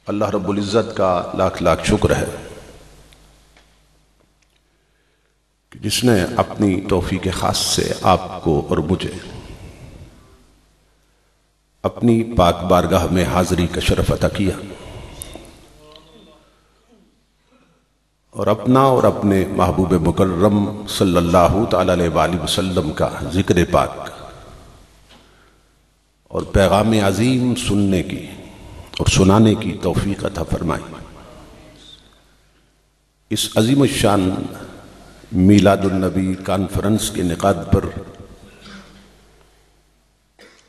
اللہ رب العزت کا لاکھ لاکھ شکر ہے کہ جس نے اپنی توفیق خاص سے آپ کو اور مجھے اپنی پاک بارگاہ میں حاضری کا شرف عطا کیا اور اپنا اور اپنے محبوب مکرم صلی اللہ تعالی علیہ وآلہ وسلم کا ذکر پاک اور پیغام عظیم سننے کی اور سنانے کی توفیق عطا فرمائی۔ اس عظیم الشان میلاد النبی کانفرنس کے انعقاد پر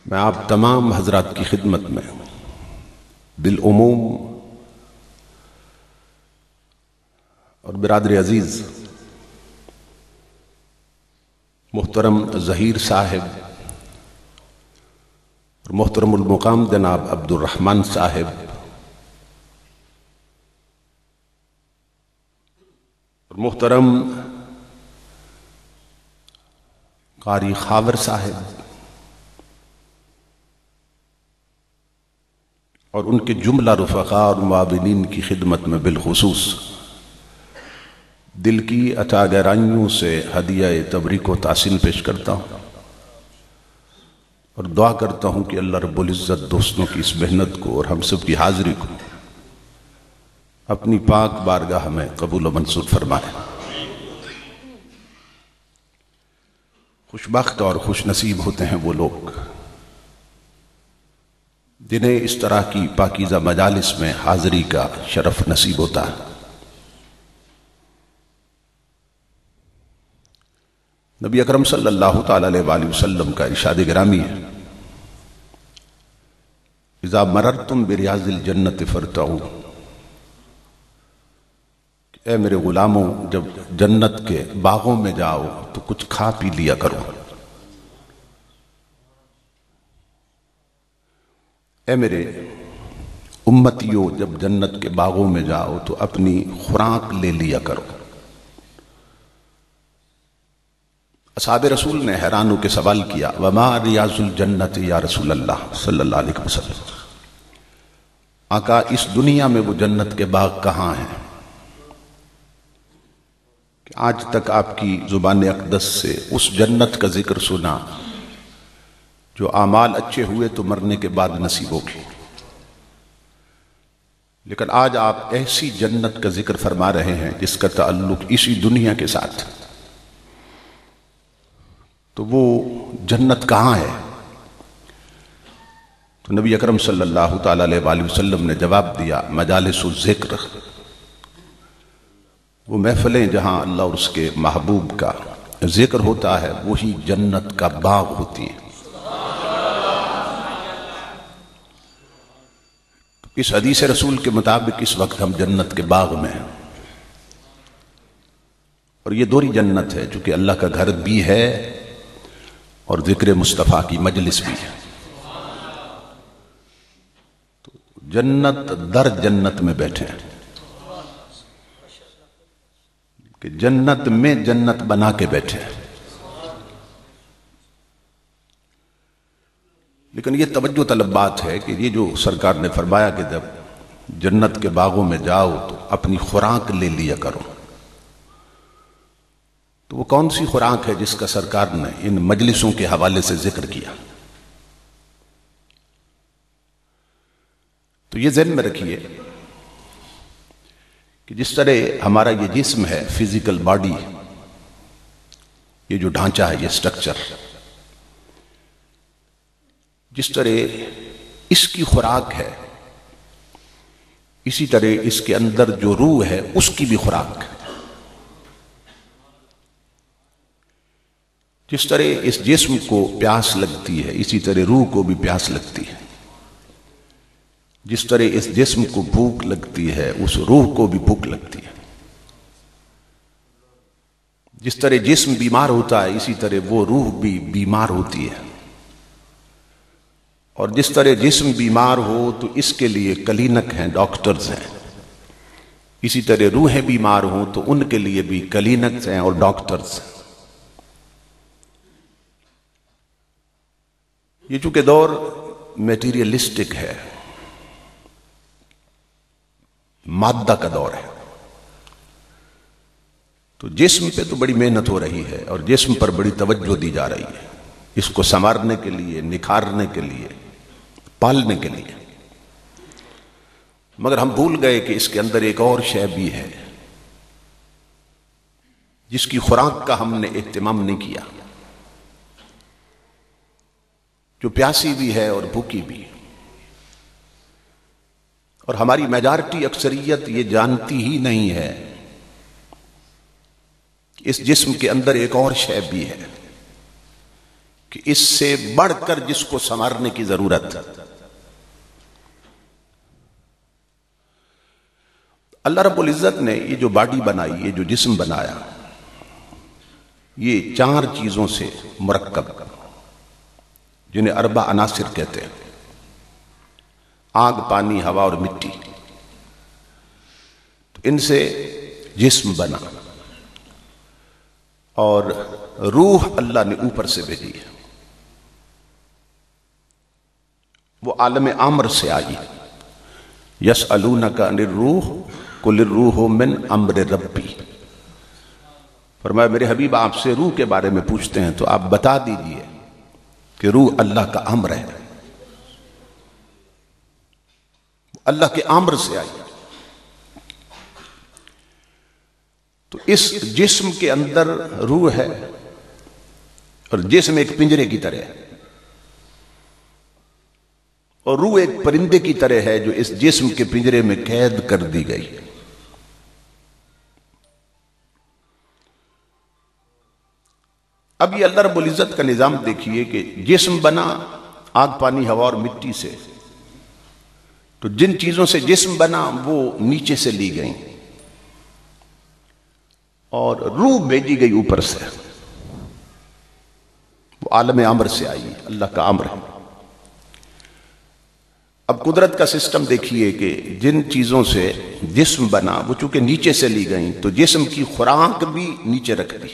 میں آپ تمام حضرات کی خدمت میں بالعموم اور برادر عزیز محترم ظہیر صاحب اور محترم المقام جناب عبد الرحمن صاحب اور محترم قاری خاور صاحب اور ان کے جملہ رفقاء اور معاونین کی خدمت میں بالخصوص دل کی عطا گہرائیوں سے ہدیہ تبریک و تحسین پیش کرتا ہوں اور دعا کرتا ہوں کہ اللہ رب العزت دوستوں کی اس محنت کو اور ہم سب کی حاضری کو اپنی پاک بارگاہ میں قبول و منظور فرمائے۔ خوش بخت اور خوش نصیب ہوتے ہیں وہ لوگ جنہیں اس طرح کی پاکیزہ مجالس میں حاضری کا شرف نصیب ہوتا ہے۔ نبی اکرم صلی اللہ تعالی علیہ وآلہ وسلم کا ارشاد گرامی ہے، اذا مررتم بریاض الجنت فارتعوا، اے میرے غلاموں جب جنت کے باغوں میں جاؤ تو کچھ کھا پی لیا کرو۔ اے میرے امتیوں جب جنت کے باغوں میں جاؤ تو اپنی خوراک لے لیا کرو۔ اصحاب رسول نے حیران ہو کے سوال کیا، وما ریاض الجنت یا رسول اللہ صلی اللہ علیہ وسلم، آقا اس دنیا میں وہ جنت کے باغ کہاں ہیں؟ کہ آج تک آپ کی زبان اقدس سے اس جنت کا ذکر سنا جو اعمال اچھے ہوئے تو مرنے کے بعد نصیب ہوگی، لیکن آج آپ ایسی جنت کا ذکر فرما رہے ہیں جس کا تعلق اسی دنیا کے ساتھ، تو وہ جنت کہاں ہے؟ تو نبی اکرم صلی اللہ تعالی علیہ وآلہ وسلم نے جواب دیا، مجالس الذکر، وہ محفلیں جہاں اللہ اور اس کے محبوب کا ذکر ہوتا ہے وہی جنت کا باغ ہوتی ہیں۔ اس حدیث رسول کے مطابق اس وقت ہم جنت کے باغ میں ہیں، اور یہ دوہری جنت ہے چونکہ اللہ کا گھر بھی ہے اور ذکر مصطفیٰ کی مجلس بھی ہے۔ تو جنت در جنت میں بیٹھے ہیں کہ جنت میں جنت بنا کے بیٹھے ہیں۔ لیکن یہ توجہ طلب بات ہے کہ یہ جو سرکار نے فرمایا کہ جب جنت کے باغوں میں جاؤ تو اپنی خوراک لے لیا کرو، تو وہ کون سی خوراک ہے جس کا سرکار نے ان مجلسوں کے حوالے سے ذکر کیا؟ تو یہ ذہن میں رکھیے کہ جس طرح ہمارا یہ جسم ہے، فزیکل باڈی، یہ جو ڈھانچہ ہے، یہ سٹرکچر، جس طرح اس کی خوراک ہے اسی طرح اس کے اندر جو روح ہے اس کی بھی خوراک ہے۔ جس طرح اس جسم کو پیاس لگتی ہے اسی طرح روح کو بھی پیاس لگتی ہے، جس طرح اس جسم کو بھوک لگتی ہے اس روح کو بھی بھوک لگتی ہے، جس طرح جسم بیمار ہوتا ہے اسی طرح وہ روح بھی بیمار ہوتی ہے، اور جس طرح جسم بیمار ہو تو اس کے لیے کلینک ہیں، ڈاکٹرز ہیں، اسی طرح روحیں بیمار ہوں تو ان کے لیے بھی کلینکس ہیں اور ڈاکٹرز ہیں۔ یہ چونکہ دور میٹیریلسٹک ہے، مادہ کا دور ہے، تو جسم پہ تو بڑی محنت ہو رہی ہے اور جسم پر بڑی توجہ دی جا رہی ہے، اس کو سنوارنے کے لیے، نکھارنے کے لیے، پالنے کے لیے، مگر ہم بھول گئے کہ اس کے اندر ایک اور شے بھی ہے جس کی خوراک کا ہم نے اہتمام نہیں کیا، جو پیاسی بھی ہے اور بھوکی بھی، اور ہماری میجارٹی اکثریت یہ جانتی ہی نہیں ہے کہ اس جسم کے اندر ایک اور شے بھی ہے کہ اس سے بڑھ کر جس کو سنوارنے کی ضرورت ہے۔ اللہ رب العزت نے یہ جو باڈی بنائی، یہ جو جسم بنایا، یہ 4 چیزوں سے مرکب، جنہیں 4 عناصر کہتے ہیں: آگ، پانی، ہوا اور مٹی۔ تو ان سے جسم بنا، اور روح اللہ نے اوپر سے بھیجی ہے، وہ عالم امر سے آئی۔ یسألونک عن الروح قل الروح من امر ربی، فرمایا میرے حبیب آپ سے روح کے بارے میں پوچھتے ہیں تو آپ بتا دیجئے کہ روح اللہ کا امر ہے، اللہ کے امر سے آئی۔ تو اس جسم کے اندر روح ہے، اور جسم ایک پنجرے کی طرح ہے، اور روح ایک پرندے کی طرح ہے جو اس جسم کے پنجرے میں قید کر دی گئی۔ اب یہ اللہ رب العزت کا نظام دیکھیے کہ جسم بنا آگ، پانی، ہوا اور مٹی سے، تو جن چیزوں سے جسم بنا وہ نیچے سے لی گئیں اور روح بھیجی گئی اوپر سے، وہ عالم امر سے آئی، اللہ کا امر ہے۔ اب قدرت کا سسٹم دیکھیے کہ جن چیزوں سے جسم بنا وہ چونکہ نیچے سے لی گئیں تو جسم کی خوراک بھی نیچے رکھ دی۔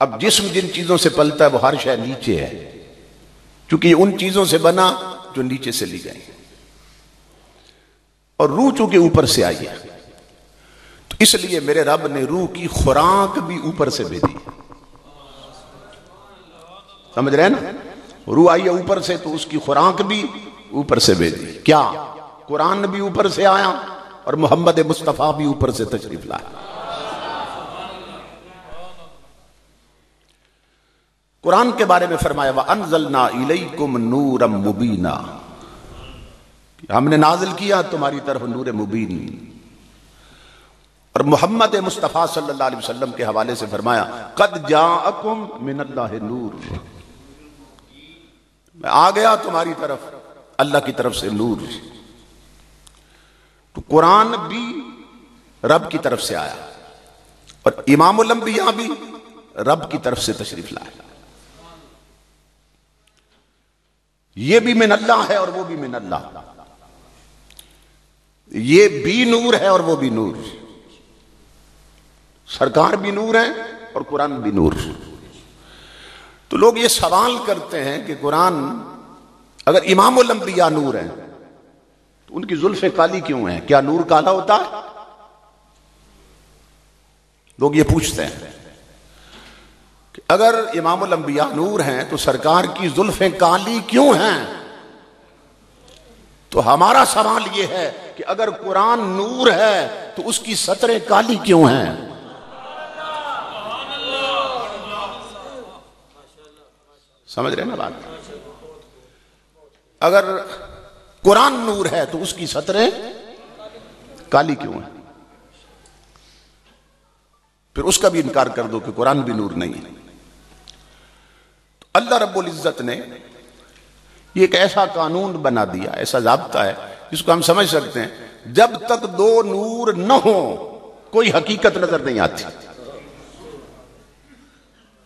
اب جسم جن چیزوں سے پلتا ہے وہ ہر شے نیچے ہے، چونکہ یہ ان چیزوں سے بنا جو نیچے سے لی گئی، اور روح چونکہ اوپر سے آئی ہے تو اس لیے میرے رب نے روح کی خوراک بھی اوپر سے بھیجی۔ سمجھ رہے ہیں نا؟ روح آئی ہے اوپر سے تو اس کی خوراک بھی اوپر سے بھیجی۔ کیا؟ قرآن بھی اوپر سے آیا اور محمد مصطفیٰ بھی اوپر سے تشریف لایا۔ قرآن کے بارے میں فرمایا وَأَنزَلْنَا إِلَيْكُمْ نُورًا مُبِينًا، ہم نے نازل کیا تمہاری طرف نور مبین۔ اور محمد مصطفیٰ صلی اللہ علیہ وسلم کے حوالے سے فرمایا قَدْ جَاءَكُمْ مِنَ اللَّهِ نور، میں آ گیا تمہاری طرف اللہ کی طرف سے نور۔ تو قرآن بھی رب کی طرف سے آیا اور امام الانبیاء بھی رب کی طرف سے تشریف لایا۔ یہ بھی من اللہ ہے اور وہ بھی من اللہ، یہ بھی نور ہے اور وہ بھی نور، سرکار بھی نور ہے اور قرآن بھی نور۔ تو لوگ یہ سوال کرتے ہیں کہ قرآن اگر امام الانبیاء نور ہیں تو ان کی زلفیں کالی کیوں ہیں؟ کیا نور کالا ہوتا ہے؟ لوگ یہ پوچھتے ہیں کہ اگر امام الانبیاء نور ہیں تو سرکار کی زلفیں کالی کیوں ہیں؟ تو ہمارا سوال یہ ہے کہ اگر قرآن نور ہے تو اس کی سطریں کالی کیوں ہیں؟ سمجھ رہے ہیں نا بات؟ اگر قرآن نور ہے تو اس کی سطریں کالی کیوں ہیں؟ پھر اس کا بھی انکار کر دو کہ قرآن بھی نور نہیں ہے۔ تو اللہ رب العزت نے یہ ایک ایسا قانون بنا دیا، ایسا ضابطہ ہے جس کو ہم سمجھ سکتے ہیں، جب تک 2 نور نہ ہو کوئی حقیقت نظر نہیں آتی۔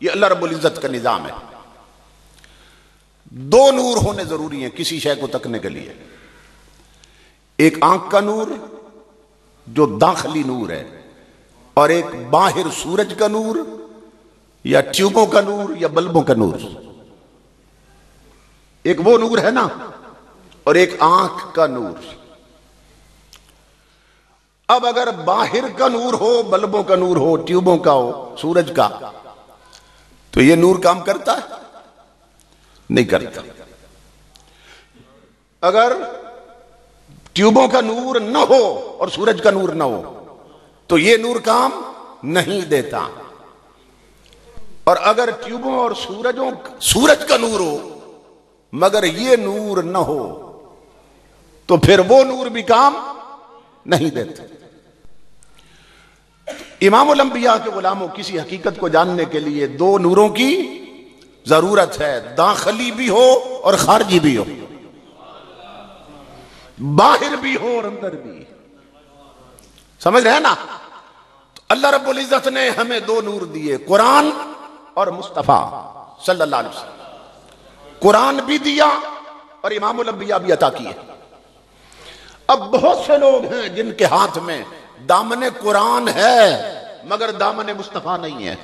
یہ اللہ رب العزت کا نظام ہے، 2 نور ہونے ضروری ہیں کسی شے کو تکنے کے لیے۔ ایک آنکھ کا نور جو داخلی نور ہے، اور ایک باہر سورج کا نور یا ٹیوبوں کا نور یا بلبوں کا نور۔ ایک وہ نور ہے نا اور ایک آنکھ کا نور۔ اب اگر باہر کا نور ہو، بلبوں کا نور ہو، ٹیوبوں کا ہو، سورج کا، تو یہ نور کام کرتا ہے؟ نہیں کرتا۔ اگر ٹیوبوں کا نور نہ ہو اور سورج کا نور نہ ہو تو یہ نور کام نہیں دیتا، اور اگر ٹیوبوں اور سورج کا نور ہو مگر یہ نور نہ ہو تو پھر وہ نور بھی کام نہیں دیتے۔ امام الانبیاء کے غلاموں، کسی حقیقت کو جاننے کے لیے دو نوروں کی ضرورت ہے، داخلی بھی ہو اور خارجی بھی ہو، باہر بھی ہو اور اندر بھی۔ سمجھ رہے ہیں نا؟ تو اللہ رب العزت نے ہمیں دو نور دیے، قرآن اور مصطفیٰ صلی اللہ علیہ وسلم۔ قرآن بھی دیا اور امام الانبیاء بھی عطا کیے۔ اب بہت سے لوگ ہیں جن کے ہاتھ میں دامن قرآن ہے مگر دامن مصطفیٰ نہیں ہے۔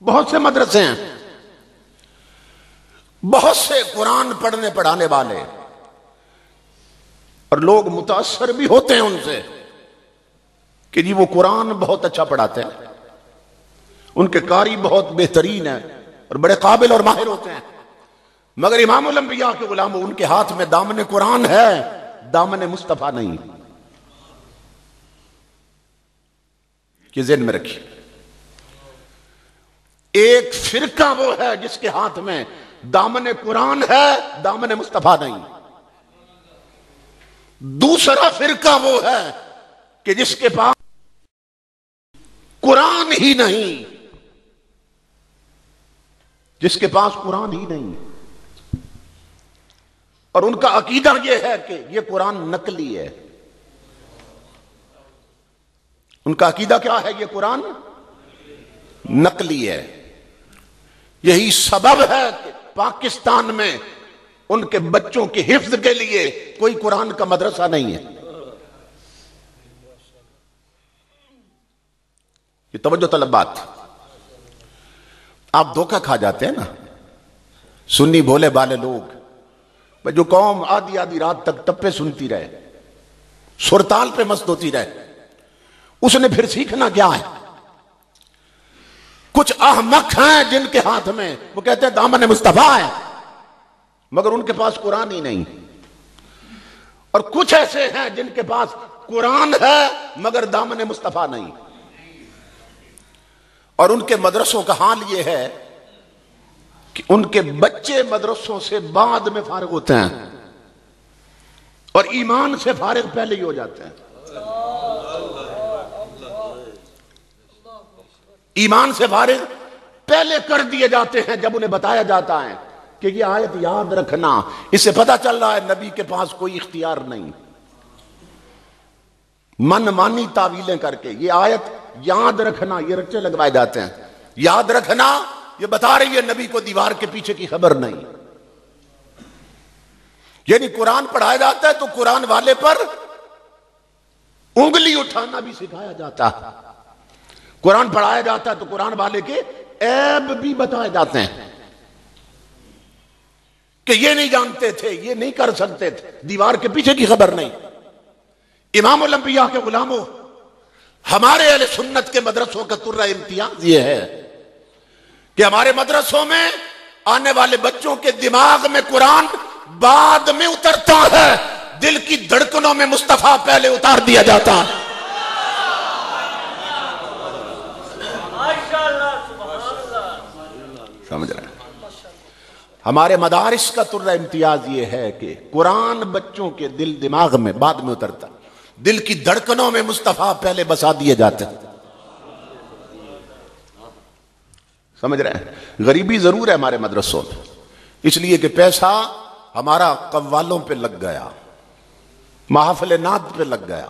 بہت سے مدرسے ہیں، بہت سے قرآن پڑھنے پڑھانے والے، اور لوگ متاثر بھی ہوتے ہیں ان سے کہ جی وہ قرآن بہت اچھا پڑھاتے ہیں، ان کے قاری بہت بہترین ہیں اور بڑے قابل اور ماہر ہوتے ہیں، مگر امام الانبیاء کے غلاموں، ان کے ہاتھ میں دامن قرآن ہے، دامن مصطفیٰ نہیں۔ یہ ذہن میں رکھیے۔ ایک فرقہ وہ ہے جس کے ہاتھ میں دامن قرآن ہے، دامن مصطفیٰ نہیں۔ دوسرا فرقہ وہ ہے کہ جس کے پاس قرآن ہی نہیں، جس کے پاس قرآن ہی نہیں، اور ان کا عقیدہ یہ ہے کہ یہ قرآن نقلی ہے۔ ان کا عقیدہ کیا ہے؟ یہ قرآن نقلی ہے۔ یہی سبب ہے کہ پاکستان میں ان کے بچوں کے حفظ کے لیے کوئی قرآن کا مدرسہ نہیں ہے۔ یہ توجہ طلب بات۔ آپ دھوکہ کھا جاتے ہیں نا، سنی بھولے بالے لوگ، جو قوم آدھی آدھی رات تک ٹپے سنتی رہے، سرتال پہ مست ہوتی رہے، اس نے پھر سیکھنا کیا ہے؟ کچھ احمق ہیں جن کے ہاتھ میں وہ کہتے ہیں دامن مصطفیٰ ہے مگر ان کے پاس قرآن ہی نہیں، اور کچھ ایسے ہیں جن کے پاس قرآن ہے مگر دامن مصطفیٰ نہیں، اور ان کے مدرسوں کا حال یہ ہے کہ ان کے بچے مدرسوں سے بعد میں فارغ ہوتے ہیں اور ایمان سے فارغ پہلے ہی ہو جاتے ہیں۔ ایمان سے فارغ پہلے کر دیے جاتے ہیں جب انہیں بتایا جاتا ہے کہ یہ آیت یاد رکھنا، اس سے پتہ چل رہا ہے نبی کے پاس کوئی اختیار نہیں، من مانی تعویلیں کر کے یہ آیت یاد رکھنا، یہ رچے لگوائے جاتے ہیں۔ یاد رکھنا یہ بتا رہی ہے نبی کو دیوار کے پیچھے کی خبر نہیں، یعنی قرآن پڑھایا جاتا ہے تو قرآن والے پر انگلی اٹھانا بھی سکھایا جاتا ہے، قرآن پڑھایا جاتا ہے تو قرآن والے کے عیب بھی بتائے جاتے ہیں کہ یہ نہیں جانتے تھے، یہ نہیں کر سکتے تھے، دیوار کے پیچھے کی خبر نہیں۔ امام الانبیاء کے غلاموں، ہمارے اہل سنت کے مدرسوں کا ترہ امتیاز یہ ہے کہ ہمارے مدرسوں میں آنے والے بچوں کے دماغ میں قرآن بعد میں اترتا ہے، دل کی دھڑکنوں میں مصطفیٰ پہلے اتار دیا جاتا ہے۔ سمجھ رہے ہیں؟ ہمارے مدارس کا ترہ امتیاز یہ ہے کہ قرآن بچوں کے دل دماغ میں بعد میں اترتا، دل کی دھڑکنوں میں مصطفیٰ پہلے بسا دیے جاتے ہیں۔ سمجھ رہے ہیں؟ غریبی ضرور ہے ہمارے مدرسوں میں، اس لیے کہ پیسہ ہمارا قوالوں پہ لگ گیا، محافل نعت پہ لگ گیا،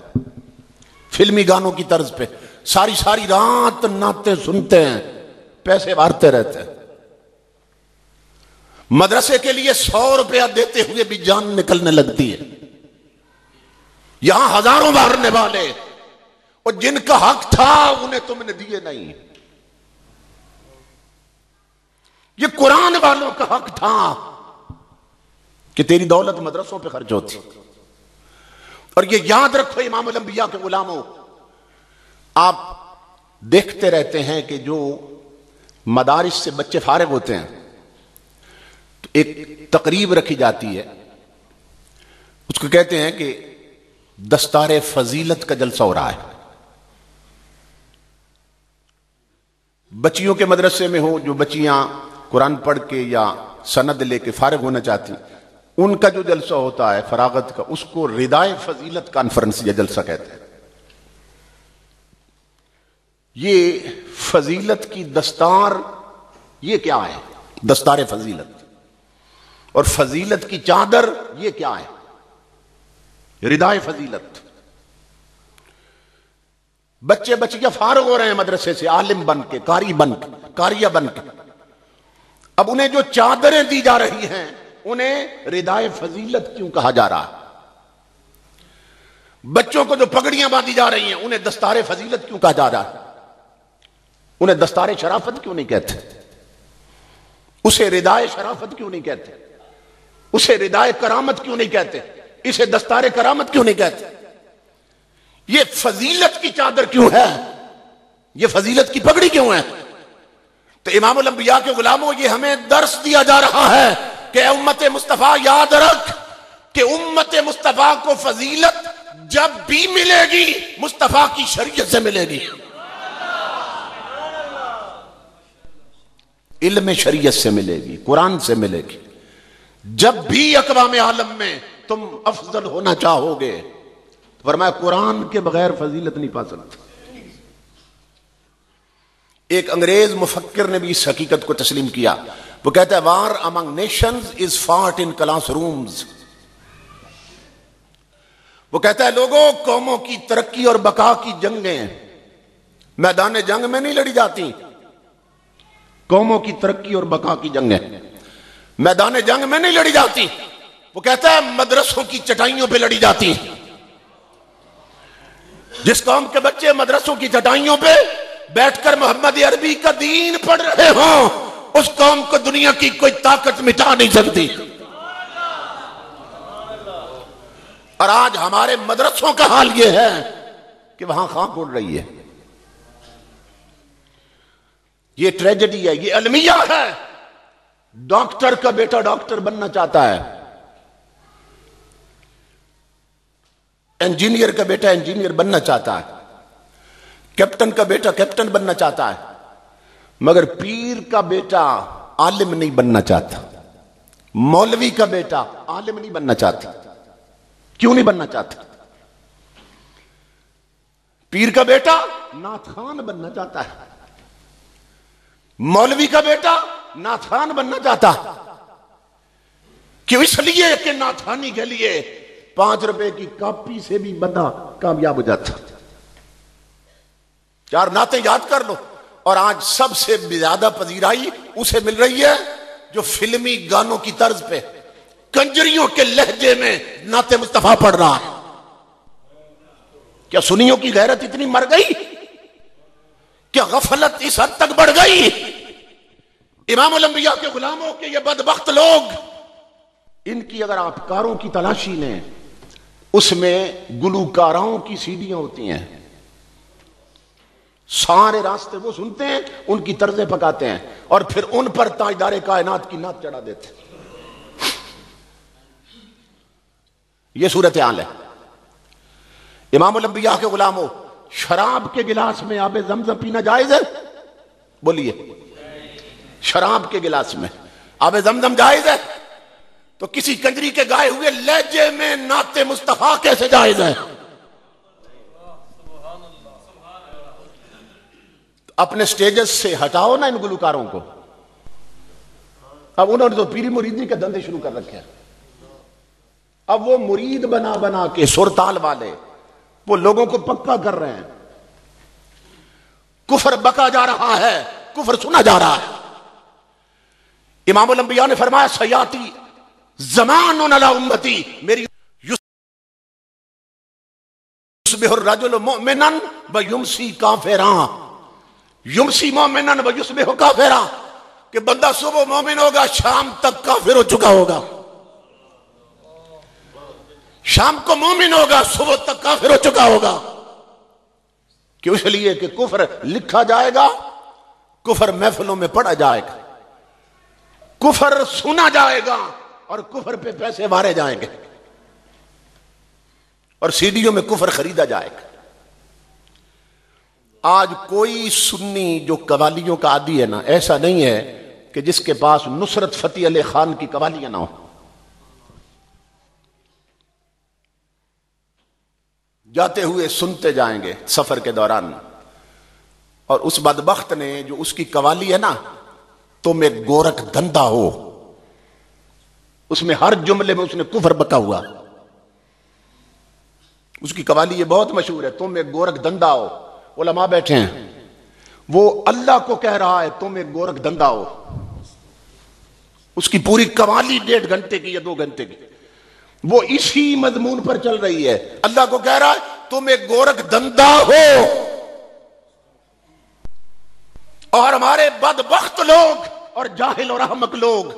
فلمی گانوں کی طرز پہ ساری ساری رات نعتیں سنتے ہیں، پیسے مارتے رہتے ہیں۔ مدرسے کے لیے 100 روپیہ دیتے ہوئے بھی جان نکلنے لگتی ہے۔ یہاں ہزاروں مارنے والے، اور جن کا حق تھا انہیں تم نے دیے نہیں۔ یہ قرآن والوں کا حق تھا، کہ تیری دولت مدرسوں پہ خرچ ہوتی. اور یہ یاد رکھو امام الانبیاء کے غلاموں، آپ دیکھتے رہتے ہیں کہ جو مدارس سے بچے فارغ ہوتے ہیں تو ایک تقریب رکھی جاتی ہے، اس کو کہتے ہیں کہ دستار فضیلت کا جلسہ ہو رہا ہے. بچیوں کے مدرسے میں ہو، جو بچیاں قرآن پڑھ کے یا سند لے کے فارغ ہونا چاہتی، ان کا جو جلسہ ہوتا ہے فراغت کا، اس کو ردائے فضیلت کانفرنس یا جلسہ کہتے ہیں. یہ فضیلت کی دستار، یہ کیا ہے؟ دستار فضیلت. اور فضیلت کی چادر، یہ کیا ہے؟ ردائے فضیلت. بچے بچیاں فارغ ہو رہے ہیں مدرسے سے، عالم بن کے، قاری بن کے، قاریہ بن کے. اب انہیں جو چادریں دی جا رہی ہیں انہیں ردائے فضیلت کیوں کہا جا رہا ہے؟ بچوں کو جو پگڑیاں باندھی جا رہی ہیں انہیں دستار فضیلت کیوں کہا جا رہا ہے؟ انہیں دستار شرافت کیوں نہیں کہتے؟ اسے ردائے شرافت کیوں نہیں کہتے؟ اسے ردائے کرامت کیوں نہیں کہتے؟ اسے دستار کرامت کیوں نہیں کہتے؟ یہ فضیلت کی چادر کیوں ہے؟ یہ فضیلت کی پگڑی کیوں ہے؟ تو امام الانبیاء کے غلاموں، یہ ہمیں درس دیا جا رہا ہے کہ امت مصطفیٰ یاد رکھ کہ امت مصطفیٰ کو فضیلت جب بھی ملے گی مصطفیٰ کی شریعت سے ملے گی، علم شریعت سے ملے گی، قرآن سے ملے گی. جب بھی اقوام عالم میں تم افضل ہونا چاہو گے، فرمایا قرآن کے بغیر فضیلت نہیں پا سکتے. ایک انگریز مفکر نے بھی اس حقیقت کو تسلیم کیا. وہ کہتا ہے war among nations is fought in classrooms رومز. وہ کہتا ہے لوگوں، قوموں کی ترقی اور بقا کی جنگیں میدان جنگ میں نہیں لڑی جاتی. قوموں کی ترقی اور بقا کی جنگیں میدان جنگ میں نہیں لڑی جاتی. وہ کہتا ہے مدرسوں کی چٹائیوں پہ لڑی جاتی. جس قوم کے بچے مدرسوں کی چٹائیوں پہ بیٹھ کر محمد عربی کا دین پڑھ رہے ہوں، اس قوم کو دنیا کی کوئی طاقت مٹا نہیں سکتی. اور آج ہمارے مدرسوں کا حال یہ ہے کہ وہاں خاک اڑ رہی ہے. یہ ٹریجڈی ہے، یہ المیہ ہے. ڈاکٹر کا بیٹا ڈاکٹر بننا چاہتا ہے، انجینئر کا بیٹا انجینئر بننا چاہتا ہے، کیپٹن کا بیٹا کیپٹن بننا چاہتا ہے، مگر پیر کا بیٹا عالم نہیں بننا چاہتا. مولوی کا بیٹا عالم نہیں بننا چاہتا. کیوں نہیں بننا چاہتا؟ پیر کا بیٹا نعت خوان بننا چاہتا ہے، مولوی کا بیٹا نعت خوان بننا چاہتا. کیوں؟ اس لیے کہ نعت خوانی کے لیے 5 روپے کی کاپی سے بھی بندہ کامیاب ہو جاتا. 4 نعتیں یاد کر لو. اور آج سب سے زیادہ پذیرائی اسے مل رہی ہے جو فلمی گانوں کی طرز پہ کنجریوں کے لہجے میں نعت مصطفیٰ پڑھ رہا ہے. کیا سنیوں کی غیرت اتنی مر گئی؟ کیا غفلت اس حد تک بڑھ گئی؟ امام الانبیاء کے غلاموں کے یہ بدبخت لوگ، ان کی اگر آپ کاروں کی تلاشی لیں، اس میں گلوکاروں کی سیڈیاں ہوتی ہیں. سارے راستے وہ سنتے ہیں، ان کی طرزیں پکاتے ہیں اور پھر ان پر تاجدار کائنات کی نعت چڑھا دیتے ہیں. یہ صورتحال ہے. امام الانبیاء کے غلاموں، شراب کے گلاس میں آب زمزم پینا جائز ہے؟ بولیے. شراب کے گلاس میں آب زمزم جائز ہے؟ تو کسی کنجری کے گائے ہوئے لہجے میں نعت مصطفیٰ کیسے جائز ہے؟ اپنے سٹیجز سے ہٹاؤ نا ان گلوکاروں کو. اب انہوں نے تو پیری مریدی کے دھندے شروع کر رکھے ہیں. اب وہ مرید بنا بنا کے سرتال والے وہ لوگوں کو پکا کر رہے ہیں. کفر بکا جا رہا ہے، کفر سنا جا رہا ہے. امام الانبیاء نے فرمایا سیاتی زمان علی امتی، میری یصبح الرجل مؤمنا ویمسی کافرا، یمسی مومنا ویصبح کافرا، کہ بندہ صبح مومن ہوگا شام تک کافر ہو چکا ہوگا. شام کو مومن ہوگا، صبح تک کافر ہو چکا ہوگا. کیوں؟ اس لیے کہ کفر لکھا جائے گا، کفر محفلوں میں پڑھا جائے گا، کفر سنا جائے گا، اور کفر پہ پیسے مارے جائیں گے، اور سیڈیوں میں کفر خریدا جائے گا. آج کوئی سنی جو قوالیوں کا عادی ہے نا، ایسا نہیں ہے کہ جس کے پاس نصرت فتح علی خان کی قوالیاں نہ ہو. جاتے ہوئے سنتے جائیں گے سفر کے دوران، اور اس بدبخت نے جو اس کی قوالی ہے نا، تم ایک گورکھ دھندا ہو، اس میں ہر جملے میں اس نے کفر بکا ہوا. اس کی قوالی یہ بہت مشہور ہے، تم ایک گورکھ دھندا ہو. علماء بیٹھے ہیں، وہ اللہ کو کہہ رہا ہے تم ایک گورکھ دھندا ہو. اس کی پوری قوالی 1.5 گھنٹے کی یا 2 گھنٹے کی، وہ اسی مضمون پر چل رہی ہے. اللہ کو کہہ رہا ہے تم ایک گورکھ دھندا ہو. اور ہمارے بدبخت لوگ اور جاہل اور احمق لوگ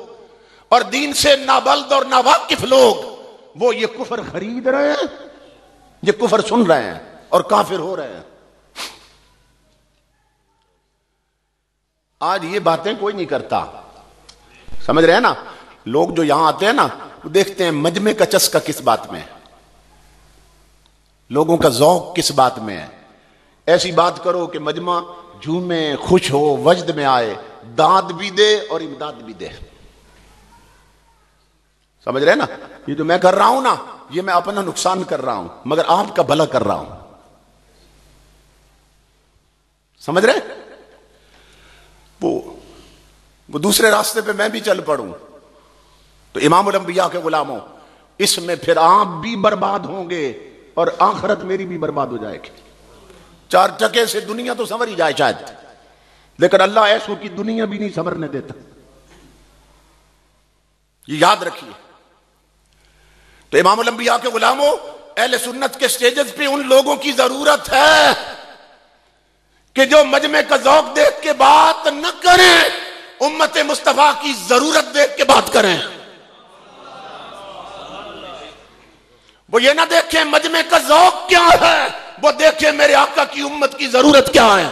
اور دین سے نابلد اور ناواقف لوگ، وہ یہ کفر خرید رہے ہیں، یہ کفر سن رہے ہیں اور کافر ہو رہے ہیں. آج یہ باتیں کوئی نہیں کرتا، سمجھ رہے ہیں نا. لوگ جو یہاں آتے ہیں نا، وہ دیکھتے ہیں مجمع کا چسکا کس بات میں ہے، لوگوں کا ذوق کس بات میں ہے. ایسی بات کرو کہ مجمع جھومے، خوش ہو، وجد میں آئے، داد بھی دے اور امداد بھی دے. سمجھ رہے ہیں نا. یہ جو میں کر رہا ہوں نا، یہ میں اپنا نقصان کر رہا ہوں، مگر آپ کا بھلا کر رہا ہوں. سمجھ رہے؟ وہ دوسرے راستے پہ میں بھی چل پڑوں تو امام الانبیاء کے غلاموں، اس میں پھر آپ بھی برباد ہوں گے اور آخرت میری بھی برباد ہو جائے گی. 4 ٹکے سے دنیا تو سنور ہی جائے شاید، لیکن اللہ ایسوں کی دنیا بھی نہیں سنورنے دیتا. یہ یاد رکھیے. تو امام الانبیاء کے غلاموں، اہل سنت کے سٹیجز پہ ان لوگوں کی ضرورت ہے کہ جو مجمع کا ذوق دیکھ کے بات نہ کریں، امت مصطفیٰ کی ضرورت دیکھ کے بات کریں. وہ یہ نہ دیکھیں مجمع کا ذوق کیا ہے، وہ دیکھیں میرے آقا کی امت کی ضرورت کیا ہے.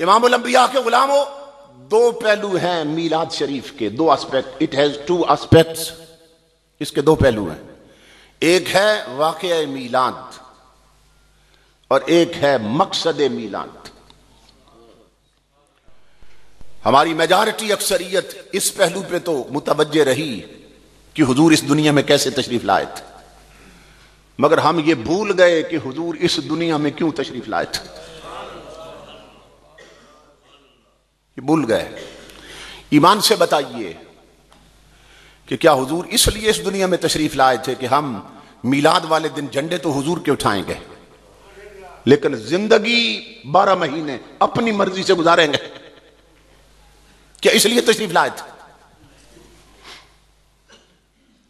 امام الانبیاء کے غلاموں، 2 پہلو ہیں میلاد شریف کے، 2 اسپیکٹ. It has 2 aspects. اس کے 2 پہلو ہیں. ایک ہے واقعہ میلاد اور ایک ہے مقصد میلاد. ہماری میجارٹی اکثریت اس پہلو پہ تو متوجہ رہی کہ حضور اس دنیا میں کیسے تشریف لائے تھے، مگر ہم یہ بھول گئے کہ حضور اس دنیا میں کیوں تشریف لائے تھے. یہ بھول گئے. ایمان سے بتائیے کہ کیا حضور اس لیے اس دنیا میں تشریف لائے تھے کہ ہم میلاد والے دن جھنڈے تو حضور کے اٹھائیں گے، لیکن زندگی 12 مہینے اپنی مرضی سے گزاریں گے؟ کیا اس لیے تشریف لائے تھے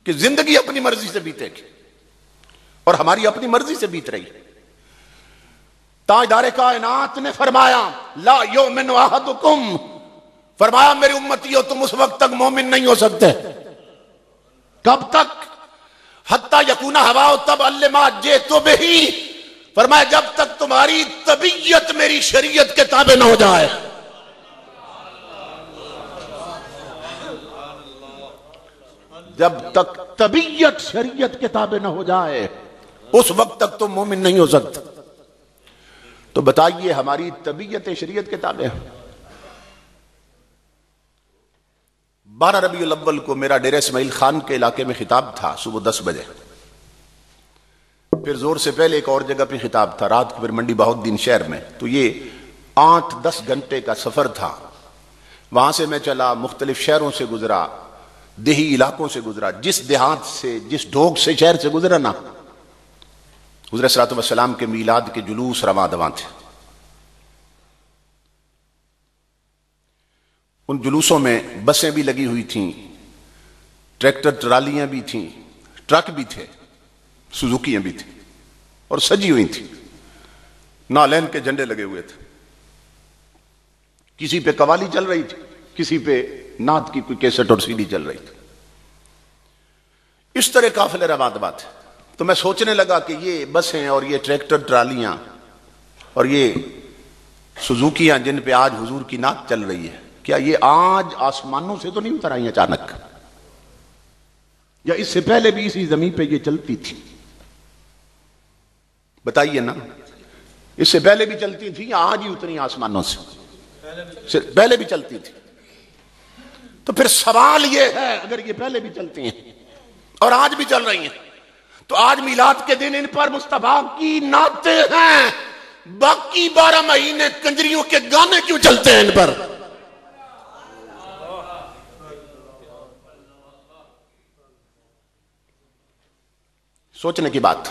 کہ زندگی اپنی مرضی سے بیتے گی اور ہماری اپنی مرضی سے بیت رہی؟ تاجدار کائنات نے فرمایا لا یؤمن احدکم، فرمایا میری امتی ہو تم اس وقت تک مومن نہیں ہو سکتے. کب تک؟ حتی یکون ہواؤ تب علما جئت بہ، فرمایا جب تک تمہاری طبیعت میری شریعت کے تابع نہ ہو جائے. جب تک طبیعت شریعت کے تابع نہ ہو جائے اس وقت تک تم مومن نہیں ہو سکتے. تو بتائیے ہماری طبیعت شریعت کے تابع ہے. 12 ربیع الاول کو میرا ڈیرہ اسماعیل خان کے علاقے میں خطاب تھا صبح 10 بجے. پھر زور سے پہلے ایک اور جگہ پہ خطاب تھا رات کو، پھر منڈی بہاؤالدین شہر میں. تو یہ 8-10 گھنٹے کا سفر تھا. وہاں سے میں چلا، مختلف شہروں سے گزرا، دیہی علاقوں سے گزرا. جس دیہات سے، جس ڈھوک سے شہر سے گزرا نا، حضور صلی اللہ علیہ وسلم کے میلاد کے جلوس رواں دواں تھے. ان جلوسوں میں بسیں بھی لگی ہوئی تھیں، ٹریکٹر ٹرالیاں بھی تھیں، ٹرک بھی تھے، سوزوکیاں بھی تھیں اور سجی ہوئی تھیں، نالین کے جھنڈے لگے ہوئے تھے، کسی پہ قوالی چل رہی تھی، کسی پہ نعت کی کوئی کیسٹ اور سیڈی چل رہی تھی، اس طرح قافلے روادبا تھے۔ تو میں سوچنے لگا کہ یہ بسیں اور یہ ٹریکٹر ٹرالیاں اور یہ سوزوکیاں جن پہ آج حضور کی نعت چل رہی ہے، کیا یہ آج آسمانوں سے تو نہیں اتر آئی اچانک، یا اس سے پہلے بھی اسی زمین پہ یہ چلتی تھی؟ بتائیے نا، اس سے پہلے بھی چلتی تھی یا آج ہی اتری آسمانوں سے؟ پہلے بھی چلتی تھی۔ تو پھر سوال یہ ہے، اگر یہ پہلے بھی چلتی ہیں اور آج بھی چل رہی ہیں، تو آج میلاد کے دن ان پر مصطفیٰ کی نعتیں ہیں، باقی 12 مہینے کنجریوں کے گانے کیوں چلتے ہیں ان پر؟ سوچنے کی بات۔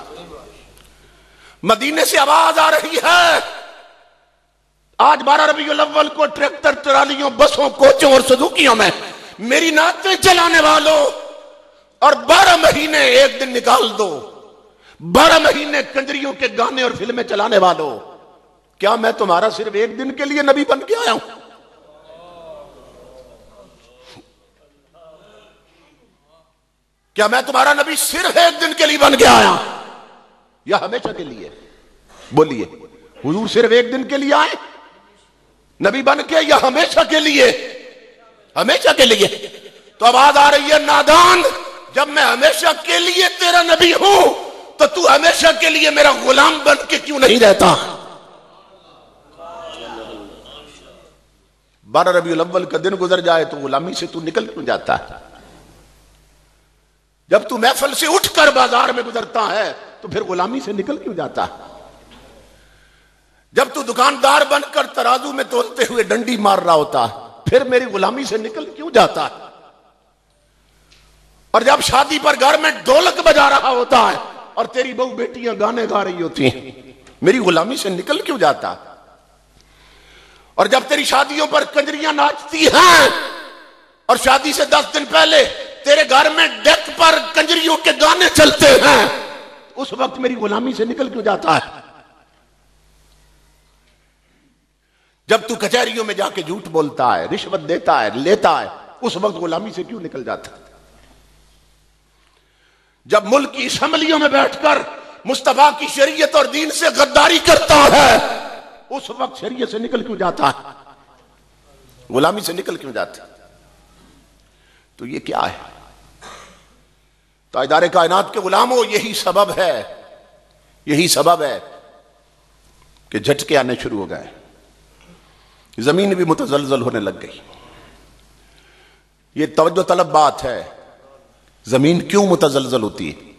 مدینے سے آواز آ رہی ہے، آج 12 ربیع الاول کو ٹریکٹر ٹرالیوں بسوں کوچوں اور سوزوکیوں میں میری نعتیں چلانے والوں، اور 12 مہینے ایک دن نکال دو، 12 مہینے کنجریوں کے گانے اور فلمیں چلانے والوں، کیا میں تمہارا صرف ایک دن کے لیے نبی بن کے آیا ہوں؟ کیا میں تمہارا نبی صرف ایک دن کے لیے بن کے آیا یا ہمیشہ کے لیے؟ بولیے، حضور صرف ایک دن کے لیے آئے نبی بن کے یا ہمیشہ کے لیے؟ ہمیشہ کے لیے۔ تو آواز آ رہی ہے، نادان، جب میں ہمیشہ کے لیے تیرا نبی ہوں تو ہمیشہ کے لیے میرا غلام بن کے کیوں نہیں رہتا؟ 12 ربیع الاول کا دن گزر جائے تو غلامی سے تو نکل کیوں جاتا ہے؟ جب تو محفل سے اٹھ کر بازار میں گزرتا ہے تو پھر غلامی سے نکل کیوں جاتا ہے؟ جب تو دکاندار بن کر ترازو میں تولتے ہوئے ڈنڈی مار رہا ہوتا ہے پھر میری غلامی سے نکل کیوں جاتا ہے؟ اور جب شادی پر گھر میں ڈھولک بجا رہا ہوتا ہے اور تیری بہو بیٹیاں گانے گا رہی ہوتی ہیں میری غلامی سے نکل کیوں جاتا؟ اور جب تیری شادیوں پر کنجریاں ناچتی ہیں اور شادی سے 10 دن پہلے تیرے گھر میں ڈیک پر کنجریوں کے گانے چلتے ہیں اس وقت میری غلامی سے نکل کیوں جاتا ہے؟ جب تو کچہریوں میں جا کے جھوٹ بولتا ہے، رشوت دیتا ہے، لیتا ہے، اس وقت غلامی سے کیوں نکل جاتا ہے؟ جب ملک کی اسمبلیوں میں بیٹھ کر مصطفیٰ کی شریعت اور دین سے غداری کرتا ہے اس وقت شریعت سے نکل کیوں جاتا ہے؟ غلامی سے نکل کیوں جاتا ہے؟ تو یہ کیا ہے؟ تاجدار کائنات کے غلاموں، یہی سبب ہے کہ جھٹکے آنے شروع ہو گئے، زمین بھی متزلزل ہونے لگ گئی۔ یہ توجہ طلب بات ہے، زمین کیوں متزلزل ہوتی ہے؟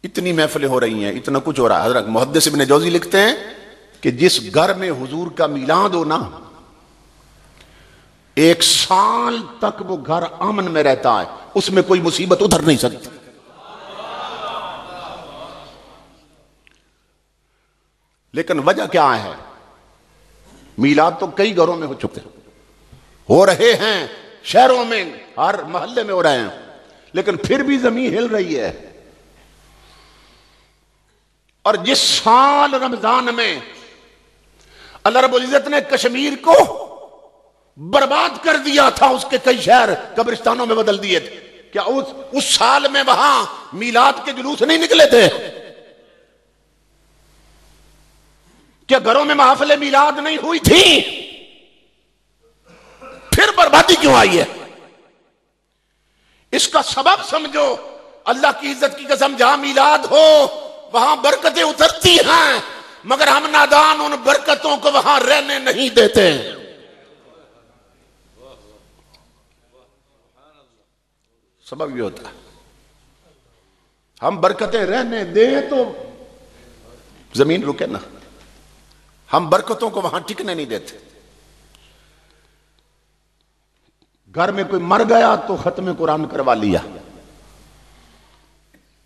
اتنی محفلیں ہو رہی ہیں، اتنا کچھ ہو رہا ہے۔ حضرت محدث ابن جوزی لکھتے ہیں کہ جس گھر میں حضور کا میلاد ہو نا 1 سال تک وہ گھر امن میں رہتا ہے، اس میں کوئی مصیبت ادھر نہیں سکتی۔ لیکن وجہ کیا ہے؟ میلاد تو کئی گھروں میں ہو چکے ہو رہے ہیں، شہروں میں ہر محلے میں ہو رہے ہیں، لیکن پھر بھی زمین ہل رہی ہے۔ اور جس سال رمضان میں اللہ رب العزت نے کشمیر کو برباد کر دیا تھا، اس کے کئی شہر قبرستانوں میں بدل دیے تھے، کیا اس سال میں وہاں میلاد کے جلوس نہیں نکلے تھے؟ کیا گھروں میں محافل میلاد نہیں ہوئی تھی؟ پھر بربادی کیوں آئی ہے؟ اس کا سبب سمجھو، اللہ کی عزت کی قسم جہاں میلاد ہو وہاں برکتیں اترتی ہیں، مگر ہم نادان ان برکتوں کو وہاں رہنے نہیں دیتے۔ سبب یہ ہوتا ہے، ہم برکتیں رہنے دیں تو زمین رکے نا، ہم برکتوں کو وہاں ٹکنے نہیں دیتے۔ گھر میں کوئی مر گیا تو ختم قرآن کروا لیا،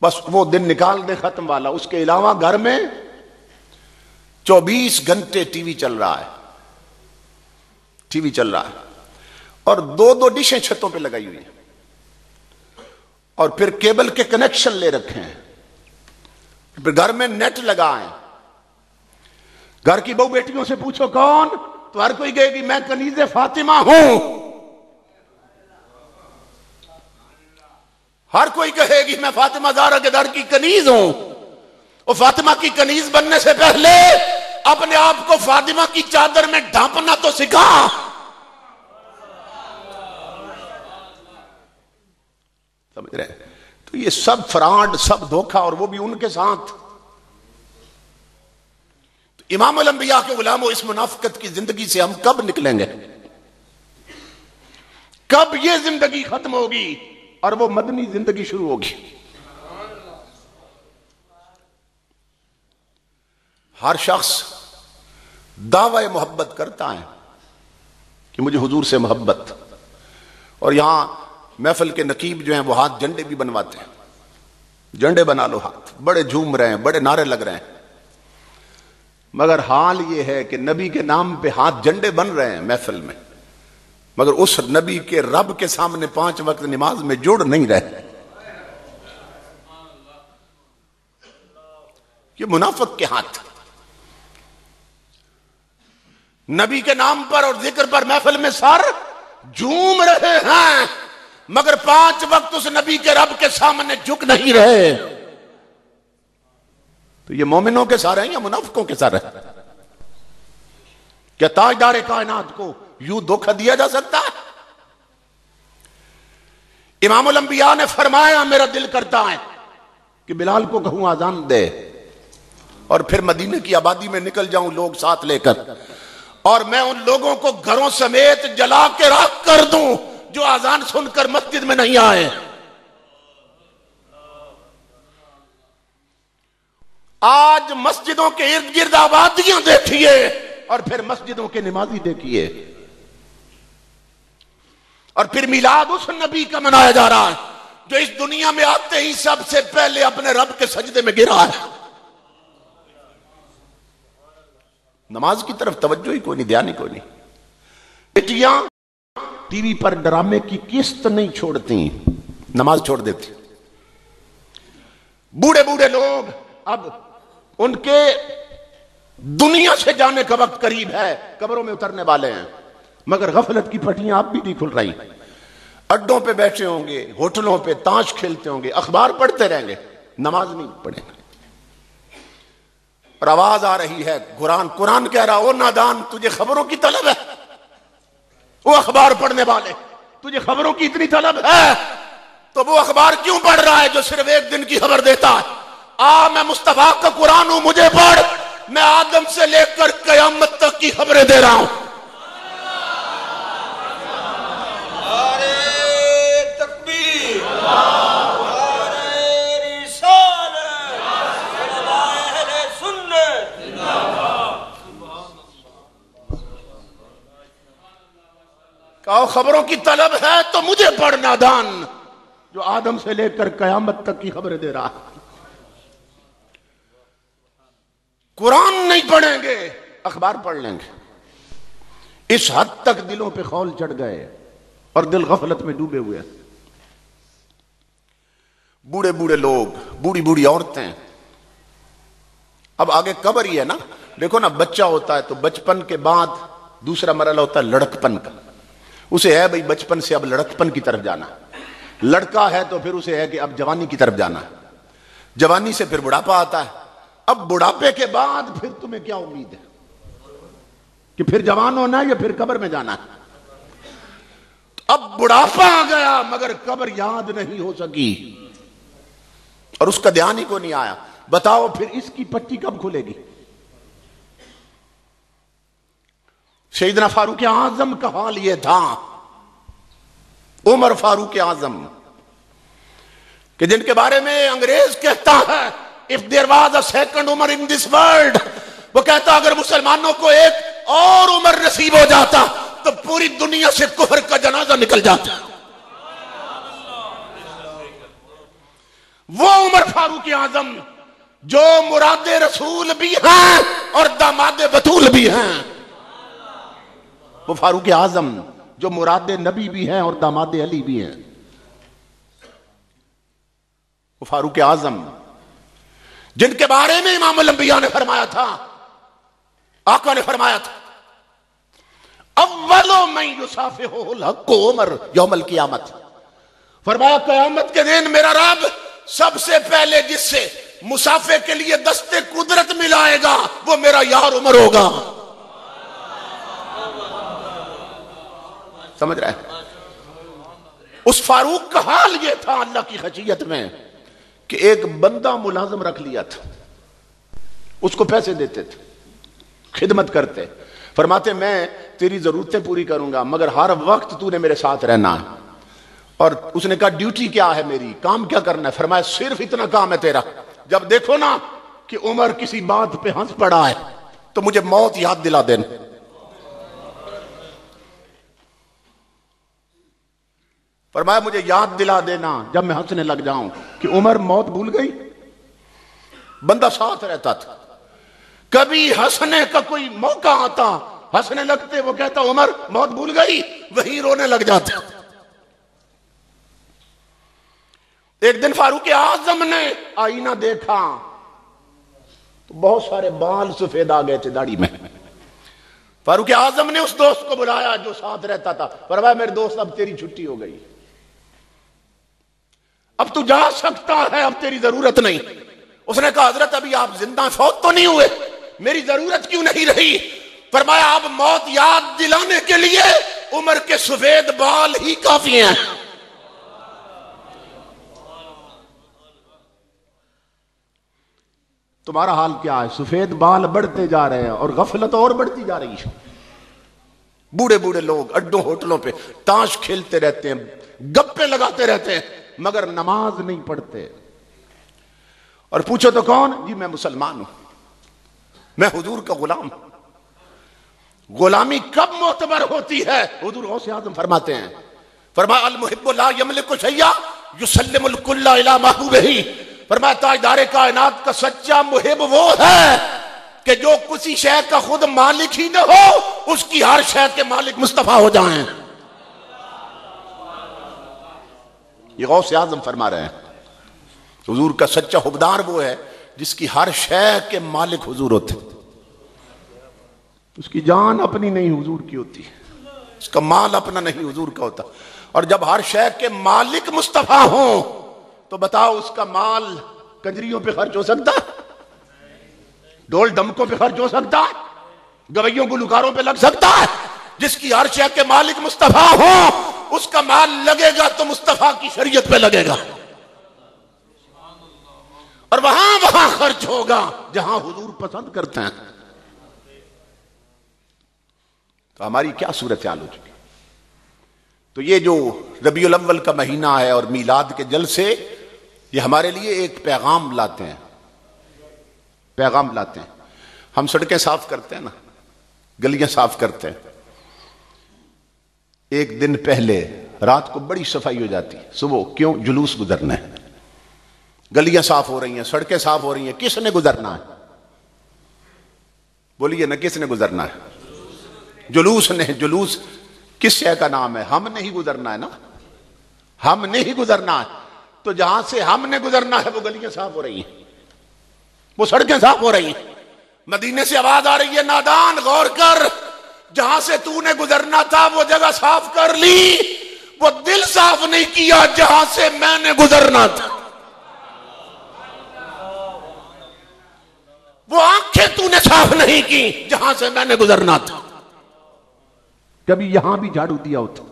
بس وہ دن نکال دے ختم والا، اس کے علاوہ گھر میں 24 گھنٹے ٹی وی چل رہا ہے، اور دو دو ڈشیں چھتوں پہ لگائی ہوئی ہیں اور پھر کیبل کے کنیکشن لے رکھے ہیں، پھر گھر میں نیٹ لگائیں. گھر کی بہو بیٹیوں سے پوچھو کون، تو ہر کوئی کہے گی میں کنیز فاطمہ ہوں. ہر کوئی کہے گی میں فاطمہ زہرا کے در کی کنیز ہوں. اور فاطمہ کی کنیز بننے سے پہلے اپنے آپ کو فاطمہ کی چادر میں ڈھانپنا تو سکھا. سمجھ رہے؟ تو یہ سب فراڈ، سب دھوکہ، اور وہ بھی ان کے ساتھ. تو امام الانبیاء کے غلاموں، اس منافقت کی زندگی سے ہم کب نکلیں گے؟ کب یہ زندگی ختم ہوگی اور وہ مدنی زندگی شروع ہوگی؟ ہر شخص دعوی محبت کرتا ہے کہ مجھے حضور سے محبت، اور یہاں محفل کے نقیب جو ہیں وہ ہاتھ جھنڈے بھی بنواتے ہیں. جھنڈے بنا لو، ہاتھ بڑے جھوم رہے ہیں، بڑے نعرے لگ رہے ہیں، مگر حال یہ ہے کہ نبی کے نام پہ ہاتھ جھنڈے بن رہے ہیں محفل میں، مگر اس نبی کے رب کے سامنے 5 وقت نماز میں جڑ نہیں رہے. یہ منافق کے ہاتھ. نبی کے نام پر اور ذکر پر محفل میں سر جھوم رہے ہیں، مگر 5 وقت اس نبی کے رب کے سامنے جھک نہیں رہے. تو یہ مومنوں کے سارے ہیں یا منافقوں کے سارے ہیں؟ کیا تاجدار کائنات کو یوں دھوکہ دیا جا سکتا ہے؟ امام الانبیاء نے فرمایا میرا دل کرتا ہے کہ بلال کو کہوں اذان دے اور پھر مدینے کی آبادی میں نکل جاؤں لوگ ساتھ لے کر، اور میں ان لوگوں کو گھروں سمیت جلا کے راکھ کر دوں جو اذان سن کر مسجد میں نہیں آئے. آج مسجدوں کے ارد گرد آبادیاں دیکھیے اور پھر مسجدوں کے نمازی دیکھیے، اور پھر میلاد اس نبی کا منایا جا رہا ہے جو اس دنیا میں آتے ہی سب سے پہلے اپنے رب کے سجدے میں گرا ہے. نماز کی طرف توجہ ہی کوئی نہیں، دھیان ہی کوئی نہیں. بیٹیاں ٹی وی پر ڈرامے کی قسط نہیں چھوڑتی، نماز چھوڑ دیتی. بوڑھے بوڑھے لوگ اب ان کے دنیا سے جانے کا وقت قریب ہے، قبروں میں اترنے والے ہیں، مگر غفلت کی پٹیاں اب بھی نہیں کھل رہی. اڈوں پہ بیٹھے ہوں گے، ہوٹلوں پہ تاش کھیلتے ہوں گے، اخبار پڑھتے رہیں گے، نماز نہیں پڑھیں گے. اور آواز آ رہی ہے، قرآن کہہ رہا او نادان تجھے خبروں کی طلب ہے. وہ اخبار پڑھنے والے، تجھے خبروں کی اتنی طلب ہے تو وہ اخبار کیوں پڑھ رہا ہے جو صرف ایک دن کی خبر دیتا ہے؟ میں مصطفیٰ کا قرآن ہوں، مجھے پڑھ، میں آدم سے لے کر قیامت تک کی خبریں دے رہا ہوں. کہو خبروں کی طلب ہے تو مجھے پڑھ نادان جو آدم سے لے کر قیامت تک کی خبریں دے رہا ہے. قرآن نہیں پڑھیں گے، اخبار پڑھ لیں گے. اس حد تک دلوں پہ خول چڑھ گئے اور دل غفلت میں ڈوبے ہوئے. بوڑھے بوڑھے لوگ، بوڑھی بوڑھی عورتیں. اب آگے قبر ہی ہے نا. دیکھو نا، بچہ ہوتا ہے تو بچپن کے بعد دوسرا مرحلہ ہوتا ہے لڑکپن کا. اسے ہے بھئی بچپن سے اب لڑکپن کی طرف جانا. لڑکا ہے تو پھر اسے ہے کہ اب جوانی کی طرف جانا. جوانی سے پھر بڑھاپا آتا ہے. اب بڑھاپے کے بعد پھر تمہیں کیا امید ہے کہ پھر جوان ہونا ہے یا پھر قبر میں جانا ہے؟ اب بڑھاپا آ گیا مگر قبر یاد نہیں ہو سکی اور اس کا دھیان ہی کو نہیں آیا. بتاؤ پھر اس کی پٹی کب کھلے گی؟ سیدنا فاروق اعظم کا حال یہ تھا، عمر فاروق اعظم، کہ جن کے بارے میں انگریز کہتا ہے if there was a second Umar in this world، وہ کہتا اگر مسلمانوں کو ایک اور عمر نصیب ہو جاتا تو پوری دنیا سے کفر کا جنازہ نکل جاتا. وہ عمر فاروق اعظم جو مراد رسول بھی ہیں اور داماد بطول بھی ہیں. وہ فاروق اعظم جو مراد نبی بھی ہیں اور داماد علی بھی ہیں، وہ فاروق اعظم، جن کے بارے میں امام الانبیاء نے فرمایا تھا، آقا نے فرمایا تھا اولو من یصافحہ الحق عمر یوم القیامت، فرمایا قیامت کے دن میرا رب سب سے پہلے جس سے مسافے کے لیے دست قدرت ملائے گا وہ میرا یار عمر ہوگا. سمجھ رہے ہیں؟ اس فاروق کا حال یہ تھا اللہ کی خشیت میں کہ ایک بندہ ملازم رکھ لیا تھا، اس کو پیسے دیتے تھے، خدمت کرتے، فرماتے میں تیری ضرورتیں پوری کروں گا مگر ہر وقت تو نے میرے ساتھ رہنا ہے. اور اس نے کہا ڈیوٹی کیا ہے میری، کام کیا کرنا ہے؟ فرمایا صرف اتنا کام ہے تیرا، جب دیکھو نا کہ عمر کسی بات پہ ہنس پڑا ہے تو مجھے موت یاد دلا دینا. فرمایا مجھے یاد دلا دینا جب میں ہنسنے لگ جاؤں کہ عمر موت بھول گئی. بندہ ساتھ رہتا تھا، کبھی ہنسنے کا کوئی موقع آتا، ہنسنے لگتے، وہ کہتا عمر موت بھول گئی، وہی رونے لگ جاتے. ایک دن فاروق اعظم نے آئینہ دیکھا تو بہت سارے بال سفید آ گئے تھے داڑھی میں. فاروق اعظم نے اس دوست کو بلایا جو ساتھ رہتا تھا، فرمایا میرے دوست اب تیری چھٹی ہو گئی، اب تو جا سکتا ہے، اب تیری ضرورت نہیں. اس نے کہا حضرت ابھی آپ زندہ فوت تو نہیں ہوئے، میری ضرورت کیوں نہیں رہی؟ فرمایا اب موت یاد دلانے کے لیے عمر کے سفید بال ہی کافی ہیں. تمہارا حال کیا ہے؟ سفید بال بڑھتے جا رہے ہیں اور غفلت اور بڑھتی جا رہی ہے. بوڑھے بوڑھے لوگ اڈوں ہوٹلوں پہ تاش کھیلتے رہتے ہیں، گپے لگاتے رہتے ہیں مگر نماز نہیں پڑھتے. اور پوچھو تو کون؟ جی میں مسلمان ہوں، میں حضور کا غلام. غلامی کب معتبر ہوتی ہے؟ حضور غوث اعظم فرماتے ہیں، فرمایا المحب لا یملک شیئا یسلم الکل الی محبوبہ. فرمایا تاجدار کائنات کا سچا محب وہ ہے کہ جو کسی شے کا خود مالک ہی نہ ہو، اس کی ہر شے کے مالک مصطفیٰ ہو جائیں. یہ غوث اعظم فرما رہے ہیں حضور کا سچا حبدار وہ ہے جس کی ہر شے کے مالک حضور ہوتے. اس کی جان اپنی نہیں حضور کی ہوتی، اس کا مال اپنا نہیں حضور کا ہوتا. اور جب ہر شے کے مالک مصطفیٰ ہوں تو بتاؤ اس کا مال کنجریوں پہ خرچ ہو سکتا ہے؟ ڈول ڈمکوں پہ خرچ ہو سکتا ہے؟ گویوں گلوکاروں پہ لگ سکتا ہے؟ جس کی ہر شے کے مالک مصطفیٰ ہوں اس کا مال لگے گا تو مصطفیٰ کی شریعت پہ لگے گا، اور وہاں خرچ ہوگا جہاں حضور پسند کرتے ہیں. تو ہماری کیا صورتحال ہو چکی؟ تو یہ جو ربیع الاول کا مہینہ ہے اور میلاد کے جلسے، یہ ہمارے لیے ایک پیغام لاتے ہیں. پیغام لاتے ہیں. ہم سڑکیں صاف کرتے ہیں نا، گلیاں صاف کرتے ہیں، ایک دن پہلے رات کو بڑی صفائی ہو جاتی ہے، صبح کیوں؟ جلوس گزرنا ہے، گلیاں صاف ہو رہی ہیں، سڑکیں صاف ہو رہی ہیں، کس نے گزرنا ہے؟ بولیے نا، کس نے گزرنا ہے؟ جلوس نے. جلوس کس شے کا نام ہے؟ ہم نے ہی گزرنا ہے نا، ہم نے ہی گزرنا ہے. تو جہاں سے ہم نے گزرنا ہے وہ گلیاں صاف ہو رہی ہیں، وہ سڑکیں صاف ہو رہی ہیں. مدینے سے آواز آ رہی ہے، نادان غور کر، جہاں سے تو نے گزرنا تھا وہ جگہ صاف کر لی، وہ دل صاف نہیں کیا جہاں سے میں نے گزرنا تھا، وہ آنکھیں تو نے صاف نہیں کی جہاں سے میں نے گزرنا تھا. کبھی یہاں بھی جھاڑو دیا ہوتا.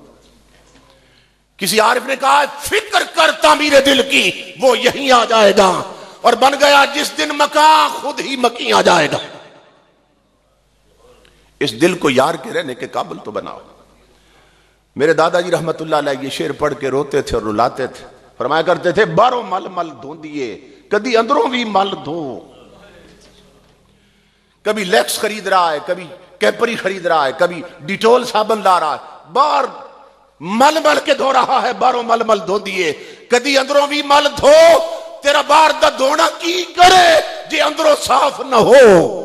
کسی عارف نے کہا فکر کر تعمیر دل کی، وہ یہیں آ جائے گا. اور بن گیا جس دن مکان خود ہی مکی آ جائے گا. اس دل کو یار کے رہنے کے قابل تو بناؤ. میرے دادا جی رحمت اللہ علیہ یہ شعر پڑھ کے روتے تھے اور رلاتے تھے. فرمایا کرتے تھے باروں مل مل دھون دیے کدی اندروں بھی مل دھو. کبھی لیکس خرید رہا ہے، کبھی کیپری خرید رہا ہے، کبھی ڈیٹول صابن لا رہا ہے، بار مل مل کے دھو رہا ہے. باروں مل مل دھو دیے کدی اندروں بھی مل دھو. تیرا بار دا دھونا کی کرے جے اندروں صاف نہ ہو.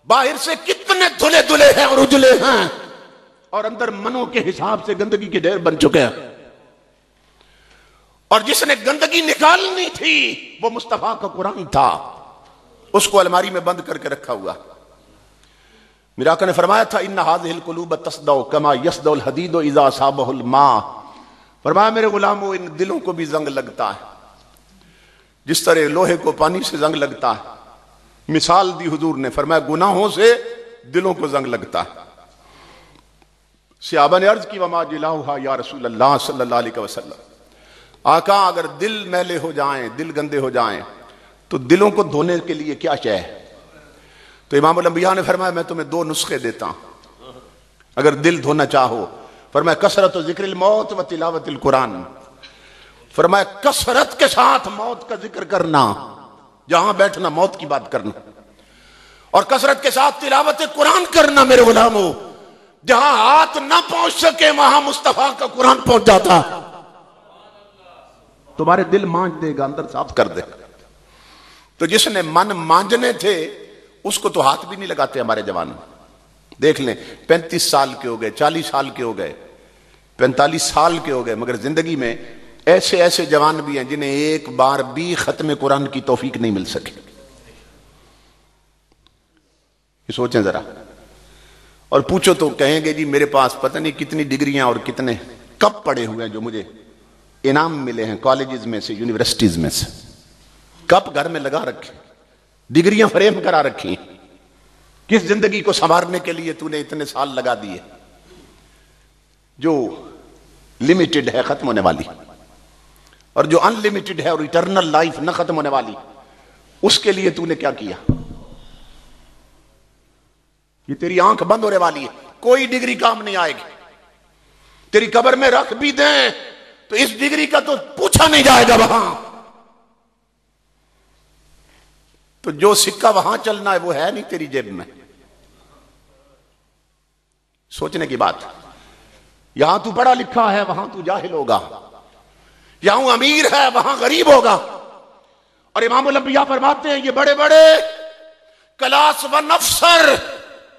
باہر سے کتنے کتنے دھلے دھلے ہیں اور اجلے ہیں، اور اندر منوں کے حساب سے گندگی کے ڈھیر بن چکے ہیں، اور جس نے گندگی نکالنی تھی وہ مصطفیٰ کا قرآن تھا، اس کو الماری میں بند کر کے رکھا ہوا۔ میرے آقا نے فرمایا تھا ان هذه القلوب تصدع كما يصدع الحديد اذا اصابه الماء، فرمایا میرے غلاموں ان دلوں کو بھی زنگ لگتا ہے جس طرح لوہے کو پانی سے زنگ لگتا ہے۔ مثال دی حضور نے، فرمایا گناہوں سے دلوں کو زنگ لگتا ہے۔ صحابہ نے عرض کی وما جلاؤها یا رسول اللہ صلی اللہ علیہ وسلم، آقا اگر دل میلے ہو جائیں، دل گندے ہو جائیں تو دلوں کو دھونے کے لیے کیا چاہے؟ تو امام الانبیاء نے فرمایا میں تمہیں 2 نسخے دیتا ہوں اگر دل دھونا چاہو۔ فرمایا کثرت و ذکر الموت و تلاوت القرآن، فرمایا کثرت کے ساتھ موت کا ذکر کرنا، جہاں بیٹھنا موت کی بات کرنا، اور کثرت کے ساتھ تلاوت قرآن کرنا میرے غلاموں، جہاں ہاتھ نہ پہنچ سکے وہاں مصطفیٰ کا قرآن پہنچ جاتا، تمہارے دل مانج دے گا، اندر صاف کر دے گا۔ تو جس نے من مانجنے تھے اس کو تو ہاتھ بھی نہیں لگاتے ہمارے جوان، دیکھ لیں 35 سال کے ہو گئے، 40 سال کے ہو گئے، 45 سال کے ہو گئے، مگر زندگی میں ایسے ایسے جوان بھی ہیں جنہیں ایک بار بھی ختم قرآن کی توفیق نہیں مل سکی۔ یہ سوچیں ذرا، اور پوچھو تو کہیں گے جی میرے پاس پتہ نہیں کتنی ڈگریاں اور کتنے کپ پڑے ہوئے ہیں جو مجھے انعام ملے ہیں کالجز میں سے، یونیورسٹیز میں سے، کپ گھر میں لگا رکھے، ڈگریاں فریم کرا رکھی ہیں۔ کس زندگی کو سنوارنے کے لیے تو نے اتنے سال لگا دیے جو لمیٹڈ ہے، ختم ہونے والی، اور جو ان لمیٹڈ ہے اور ایٹرنل لائف نہ ختم ہونے والی، اس کے لیے تو نے کیا کیا؟ یہ تیری آنکھ بند ہونے والی ہے، کوئی ڈگری کام نہیں آئے گی، تیری قبر میں رکھ بھی دیں تو اس ڈگری کا تو پوچھا نہیں جائے گا وہاں، تو جو سکہ وہاں چلنا ہے وہ ہے نہیں تیری جیب میں۔ سوچنے کی بات، یہاں تو پڑھا لکھا ہے وہاں تو جاہل ہوگا، یہاں امیر ہے وہاں غریب ہوگا، اور امام الانبیاء فرماتے ہیں یہ بڑے بڑے کلاس و نفسر،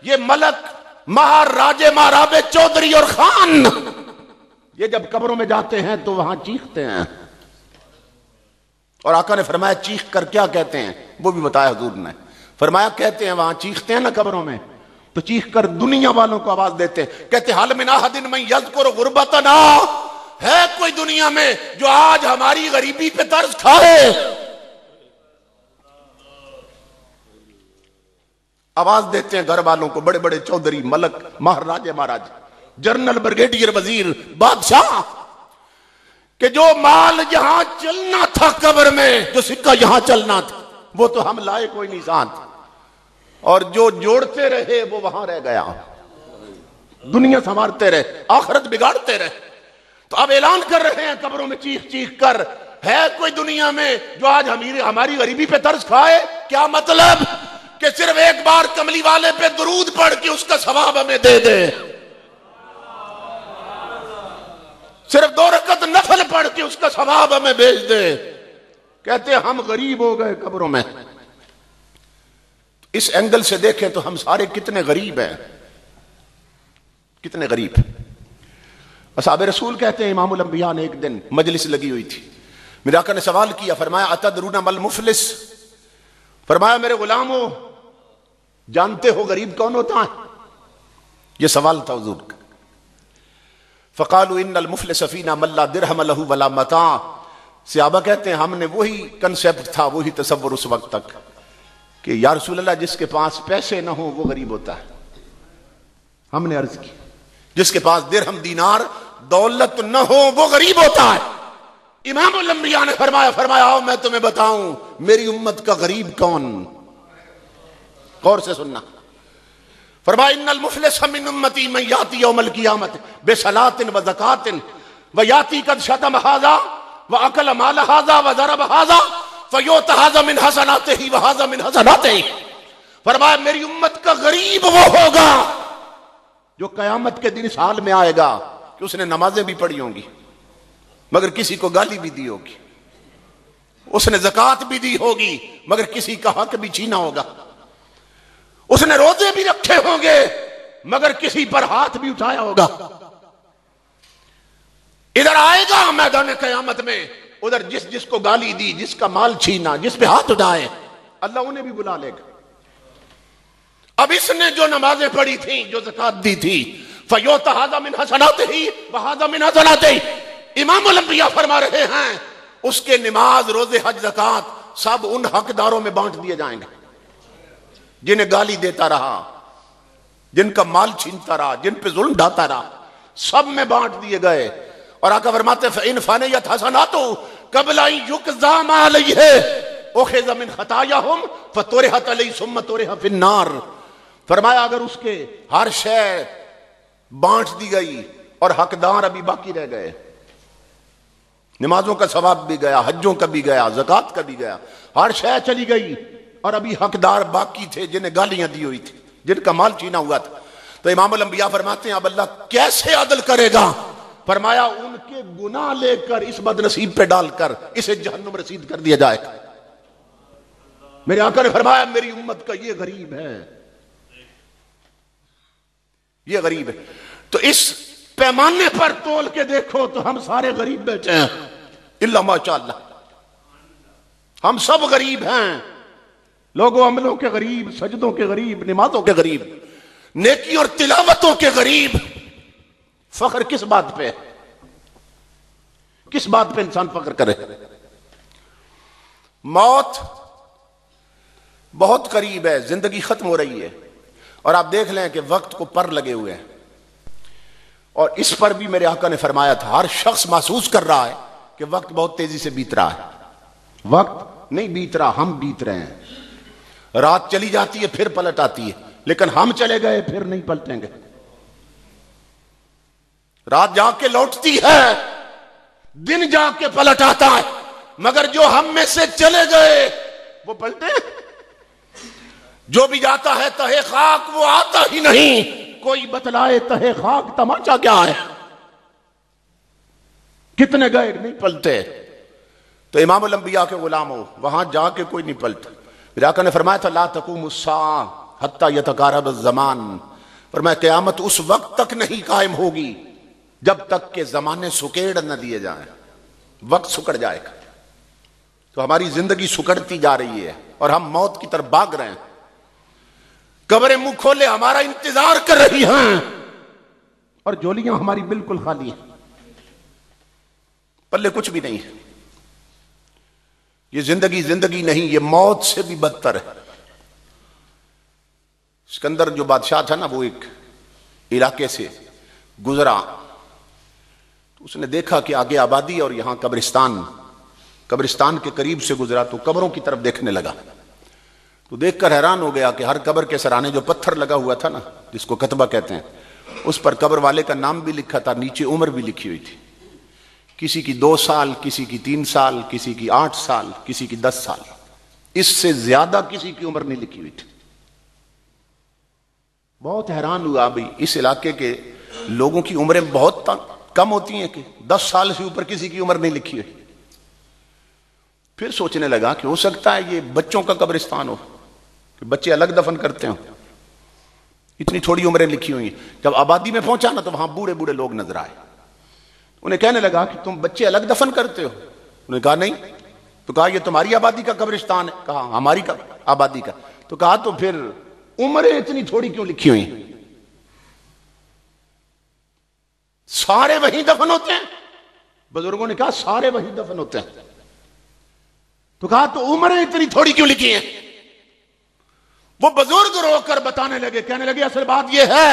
یہ ملک مہار راجے مہارابے چودھری اور خان، یہ جب قبروں میں جاتے ہیں تو وہاں چیختے ہیں، اور آقا نے فرمایا چیخ کر کیا کہتے ہیں وہ بھی بتایا حضور نے، فرمایا کہتے ہیں وہاں چیختے ہیں نا قبروں میں تو چیخ کر دنیا والوں کو آواز دیتے ہیں، کہتے حل من احد من یذکر غربتنا، ہے کوئی دنیا میں جو آج ہماری غریبی پہ ترس کھائے؟ آواز دیتے ہیں گھر والوں کو، بڑے بڑے چودھری، ملک، مہاراجے مہاراج، جنرل، برگیڈیئر، وزیر، بادشاہ، کہ جو مال یہاں چلنا تھا قبر میں، جو سکہ یہاں چلنا تھا وہ تو ہم لائے کوئی نہیں ساتھ، اور جو جوڑتے رہے وہ وہاں رہ گیا، دنیا سنوارتے رہے، آخرت بگاڑتے رہے۔ تو اب اعلان کر رہے ہیں قبروں میں چیخ چیخ کر، ہے کوئی دنیا میں جو آج ہماری غریبی پہ ترس کھائے؟ کیا مطلب؟ کہ صرف ایک بار کملی والے پہ درود پڑھ کے اس کا ثواب ہمیں دے دے، صرف 2 رکعت نفل پڑھ کے اس کا ثواب ہمیں بھیج دے۔ کہتے ہیں ہم غریب ہو گئے قبروں میں۔ اس اینگل سے دیکھیں تو ہم سارے کتنے غریب ہیں، کتنے غریب۔ اصحاب رسول کہتے ہیں امام الانبیاء نے ایک دن مجلس لگی ہوئی تھی، میرے آقا نے سوال کیا، فرمایا اتدرون ما المفلس، فرمایا میرے غلاموں جانتے ہو غریب کون ہوتا ہے؟ یہ سوال تھا حضور کا۔ فقالوا ان المفلس فینا من لا درہم له ولا متاع، صحابہ کہتے ہیں ہم نے وہی کنسیپٹ تھا، وہی تصور اس وقت تک کہ یا رسول اللہ جس کے پاس پیسے نہ ہو وہ غریب ہوتا ہے۔ ہم نے عرض کی جس کے پاس درہم دینار دولت نہ ہو وہ غریب ہوتا ہے۔ امام الانبیاء نے فرمایا آؤ میں تمہیں بتاؤں میری امت کا غریب کون، غور سے سننا۔ فرمایا ان المفلس من امتی من یاتی یوم القیامت بصلاۃ و زکاۃ و یاتی قد شتم ھذا و اکل مال ھذا و ضرب ھذا فیؤت ھذا من حسناتہ و ھذا من حسناتہ۔ فرمایا میری امت کا غریب وہ ہوگا جو قیامت کے دن اس حال میں آئے گا کہ اس نے نمازیں بھی پڑھی ہوں گی مگر کسی کو گالی بھی دی ہوگی، اس نے زکوٰۃ بھی دی ہوگی مگر کسی کا حق بھی چھینا ہوگا، اس نے روزے بھی رکھے ہوں گے مگر کسی پر ہاتھ بھی اٹھایا ہوگا. ادھر آئے گا میدان قیامت میں، ادھر جس کو گالی دی، جس کا مال چھینا، جس پہ ہاتھ اٹھائے، اللہ انہیں بھی بلا لے گا. اب اس نے جو نمازیں پڑھی تھیں، جو زکات دی تھی، فَيُؤْتَى هَذَا مِنْ حَسَنَاتِهِ وَهَذَا مِنْ حَسَنَاتِهِ، امام الانبیاء فرما رہے ہیں اس کے نماز، روزے، حج، زکات سب ان حقداروں میں بانٹ دیے جائیں گے جنہیں گالی دیتا رہا، جن کا مال چھینتا رہا، جن پہ ظلم ڈھاتا رہا، سب میں بانٹ دیے گئے. اور آقا فرماتے ہیں فَإِنْ فَنِيَتْ حَسَنَاتُهُ قَبْلَ أَنْ يُقْضَىٰ مَا عَلَيْهِ أُخِذَ مِنْ خَطَايَاهُمْ فَطُرِحَتْ عَلَيْهِ ثُمَّ طُرِحَ فِي النَّارِ. فرمایا اگر اس کے ہر شے بانٹ دی گئی اور حقدار ابھی باقی رہ گئے، نمازوں کا ثواب بھی گیا، حجوں کا بھی گیا، زکات کا بھی گیا، ہر شے چلی گئی اور ابھی حقدار باقی تھے جنہیں گالیاں دی ہوئی تھی، جن کا مال چھینا ہوا تھا، تو امام الانبیاء فرماتے ہیں اب اللہ کیسے عدل کرے گا؟ فرمایا ان کے گناہ لے کر اس بد نصیب پہ ڈال کر اسے جہنم رسید کر دیا جائے گا. میرے آقا نے فرمایا میری امت کا یہ غریب ہے، یہ غریب ہے. تو اس پیمانے پر تول کے دیکھو تو ہم سارے غریب بیٹھے ہیں الا ماشاءاللہ. ہم سب غریب ہیں، لوگوں عملوں کے غریب، سجدوں کے غریب، نمازوں کے غریب، نیکی اور تلاوتوں کے غریب. فخر کس بات پہ، کس بات پہ انسان فخر کرے؟ موت بہت قریب ہے، زندگی ختم ہو رہی ہے، اور آپ دیکھ لیں کہ وقت کو پر لگے ہوئے ہیں. اور اس پر بھی میرے آقا نے فرمایا تھا ہر شخص محسوس کر رہا ہے کہ وقت بہت تیزی سے بیت رہا ہے. وقت نہیں بیت رہا، ہم بیت رہے ہیں. رات چلی جاتی ہے پھر پلٹ آتی ہے، لیکن ہم چلے گئے پھر نہیں پلٹیں گے. رات جا کے لوٹتی ہے، دن جا کے پلٹ آتا ہے، مگر جو ہم میں سے چلے گئے وہ پلٹے. جو بھی جاتا ہے تہے خاک وہ آتا ہی نہیں. کوئی بتلائے تہے خاک تماچا کیا ہے؟ کتنے گئے نہیں پلٹے. تو امام الانبیاء کے غلام ہو، وہاں جا کے کوئی نہیں پلٹا. پھر آقا نے فرمایا تھا لا تقوم الساعہ حتی یتقارب الزمان، فرمایا قیامت اس وقت تک نہیں قائم ہوگی جب تک کہ زمانے سکیڑ نہ دیے جائیں. وقت سکڑ جائے گا. تو ہماری زندگی سکڑتی جا رہی ہے اور ہم موت کی طرف بھاگ رہے ہیں. قبریں منہ کھولے ہمارا انتظار کر رہی ہیں اور جولیاں ہماری بالکل خالی ہیں، پلے کچھ بھی نہیں ہے. یہ زندگی نہیں، یہ موت سے بھی بدتر ہے. اسکندر جو بادشاہ تھا نا، وہ ایک علاقے سے گزرا، اس نے دیکھا کہ آگے آبادی اور یہاں قبرستان کے قریب سے گزرا تو قبروں کی طرف دیکھنے لگا. تو دیکھ کر حیران ہو گیا کہ ہر قبر کے سرانے جو پتھر لگا ہوا تھا نا، جس کو کتبہ کہتے ہیں، اس پر قبر والے کا نام بھی لکھا تھا، نیچے عمر بھی لکھی ہوئی تھی. کسی کی 2 سال، کسی کی 3 سال، کسی کی 8 سال، کسی کی 10 سال. اس سے زیادہ کسی کی عمر نہیں لکھی ہوئی تھی. بہت حیران ہوا بھئی اس علاقے کے لوگوں کی عمریں بہت کم ہوتی ہیں کہ 10 سال سے اوپر کسی کی عمر نہیں لکھی ہوئی. پھر سوچنے لگا کہ ہو سکتا ہے یہ بچوں کا قبرستان ہو، کہ بچے الگ دفن کرتے ہوں، اتنی تھوڑی عمریں لکھی ہوئی. جب آبادی میں پہنچا نا تو وہاں بوڑھے بوڑھے لوگ نظر آئے. انہیں کہنے لگا کہ تم بچے الگ دفن کرتے ہو؟ انہوں نے کہا نہیں. تو کہا یہ تمہاری آبادی کا قبرستان ہے؟ کہا ہماری آبادی کا. تو کہا تو پھر عمریں اتنی تھوڑی کیوں لکھی ہوئی؟ سارے وہیں دفن ہوتے ہیں. بزرگوں نے کہا سارے وہیں دفن ہوتے ہیں. تو کہا تو عمریں اتنی تھوڑی کیوں لکھی ہیں؟ وہ بزرگ رو کر بتانے لگے، کہنے لگے اصل بات یہ ہے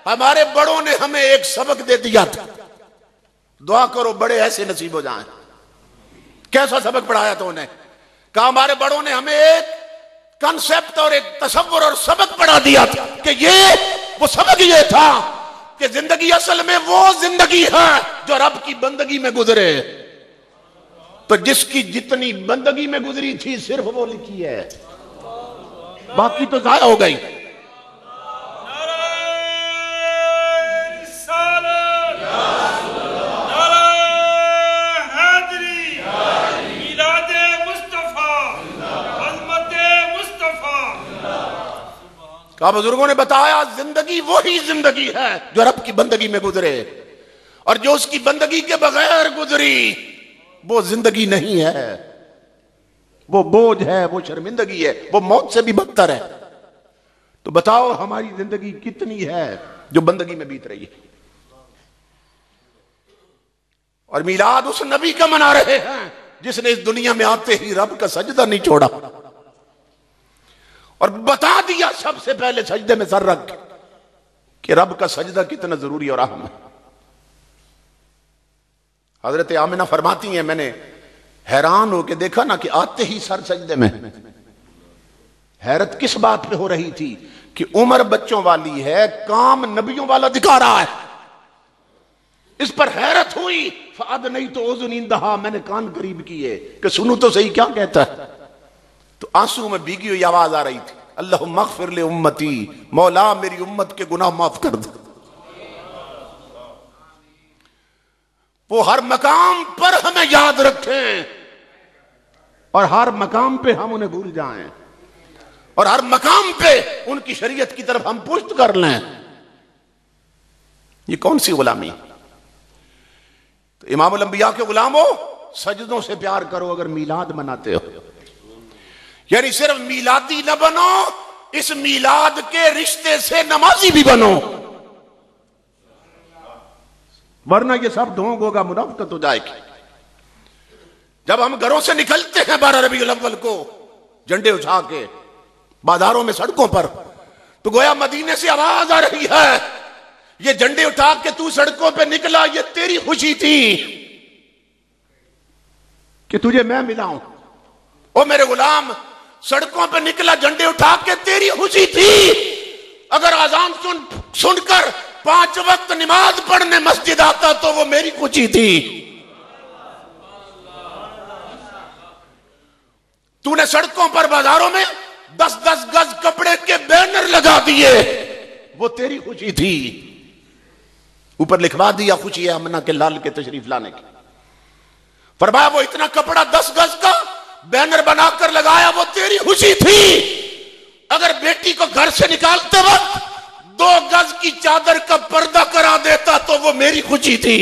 ہمارے بڑوں نے ہمیں ایک سبق دے دیا تھا، دعا کرو بڑے ایسے نصیب ہو جائیں. کیسا سبق پڑھایا تھا انہیں؟ کہا ہمارے بڑوں نے ہمیں ایک کنسپٹ اور ایک تصور اور سبق پڑھا دیا تھا کہ وہ سبق یہ تھا کہ زندگی اصل میں وہ زندگی ہے جو رب کی بندگی میں گزرے. تو جس کی جتنی بندگی میں گزری تھی صرف وہ لکھی ہے، باقی تو ضائع ہو گئی. کہا بزرگوں نے بتایا زندگی وہی زندگی ہے جو رب کی بندگی میں گزرے، اور جو اس کی بندگی کے بغیر گزری وہ زندگی نہیں ہے، وہ بوجھ ہے، وہ شرمندگی ہے، وہ موت سے بھی بدتر ہے۔ تو بتاؤ ہماری زندگی کتنی ہے جو بندگی میں بیت رہی ہے؟ اور میلاد اس نبی کا منا رہے ہیں جس نے اس دنیا میں آتے ہی رب کا سجدہ نہیں چھوڑا، اور بتا دیا سب سے پہلے سجدے میں سر رکھ کہ رب کا سجدہ کتنا ضروری اور اہم ہے۔ حضرت آمنہ فرماتی ہیں میں نے حیران ہو کے دیکھا نا کہ آتے ہی سر سجدے میں۔ حیرت کس بات پہ ہو رہی تھی کہ عمر بچوں والی ہے، کام نبیوں والا دکھا رہا ہے، اس پر حیرت ہوئی۔ فَأَدْنَيْتُ أُذُنِي انْدَهَا، میں نے کان قریب کیے کہ سنو تو صحیح کیا کہتا ہے۔ تو آنسو میں بھیگی ہوئی آواز آ رہی تھی، اللہم اغفر لأمتی، مولا میری امت کے گناہ معاف کر دے۔ وہ ہر مقام پر ہمیں یاد رکھیں اور ہر مقام پہ ہم انہیں بھول جائیں، اور ہر مقام پہ ان کی شریعت کی طرف ہم پشت کر لیں۔ یہ کون سی غلامی؟ تو امام الانبیاء کے غلاموں، سجدوں سے پیار کرو اگر میلاد مناتے ہو، یعنی صرف میلادی نہ بنو، اس میلاد کے رشتے سے نمازی بھی بنو، ورنہ یہ سب ڈھونگ ہوگا، منافقت ہو جائے گی۔ جب ہم گھروں سے نکلتے ہیں 12 ربیع الاول کو جھنڈے اٹھا کے بازاروں میں سڑکوں پر، تو گویا مدینے سے آواز آ رہی ہے یہ جھنڈے اٹھا کے تو سڑکوں پہ نکلا، یہ تیری خوشی تھی کہ تجھے میں ملا ہوں۔ او میرے غلام، سڑکوں پہ نکلا جھنڈے اٹھا کے تیری خوشی تھی، اگر اذان سن کر 5 وقت نماز پڑھنے مسجد آتا تو وہ میری خوشی تھی۔ تو نے سڑکوں پر بازاروں میں 10-10 گز کپڑے کے بینر لگا دیے، وہ تیری خوشی تھی۔ اوپر لکھوا دیا خوشی ہے آمنہ کے لال کے تشریف لانے کی۔ فرمایا وہ اتنا کپڑا 10 گز کا بینر بنا کر لگایا، وہ تیری خوشی تھی۔ اگر بیٹی کو گھر سے نکالتے وقت 2 گز کی چادر کا پردہ کرا دیتا تو وہ میری خوشی تھی۔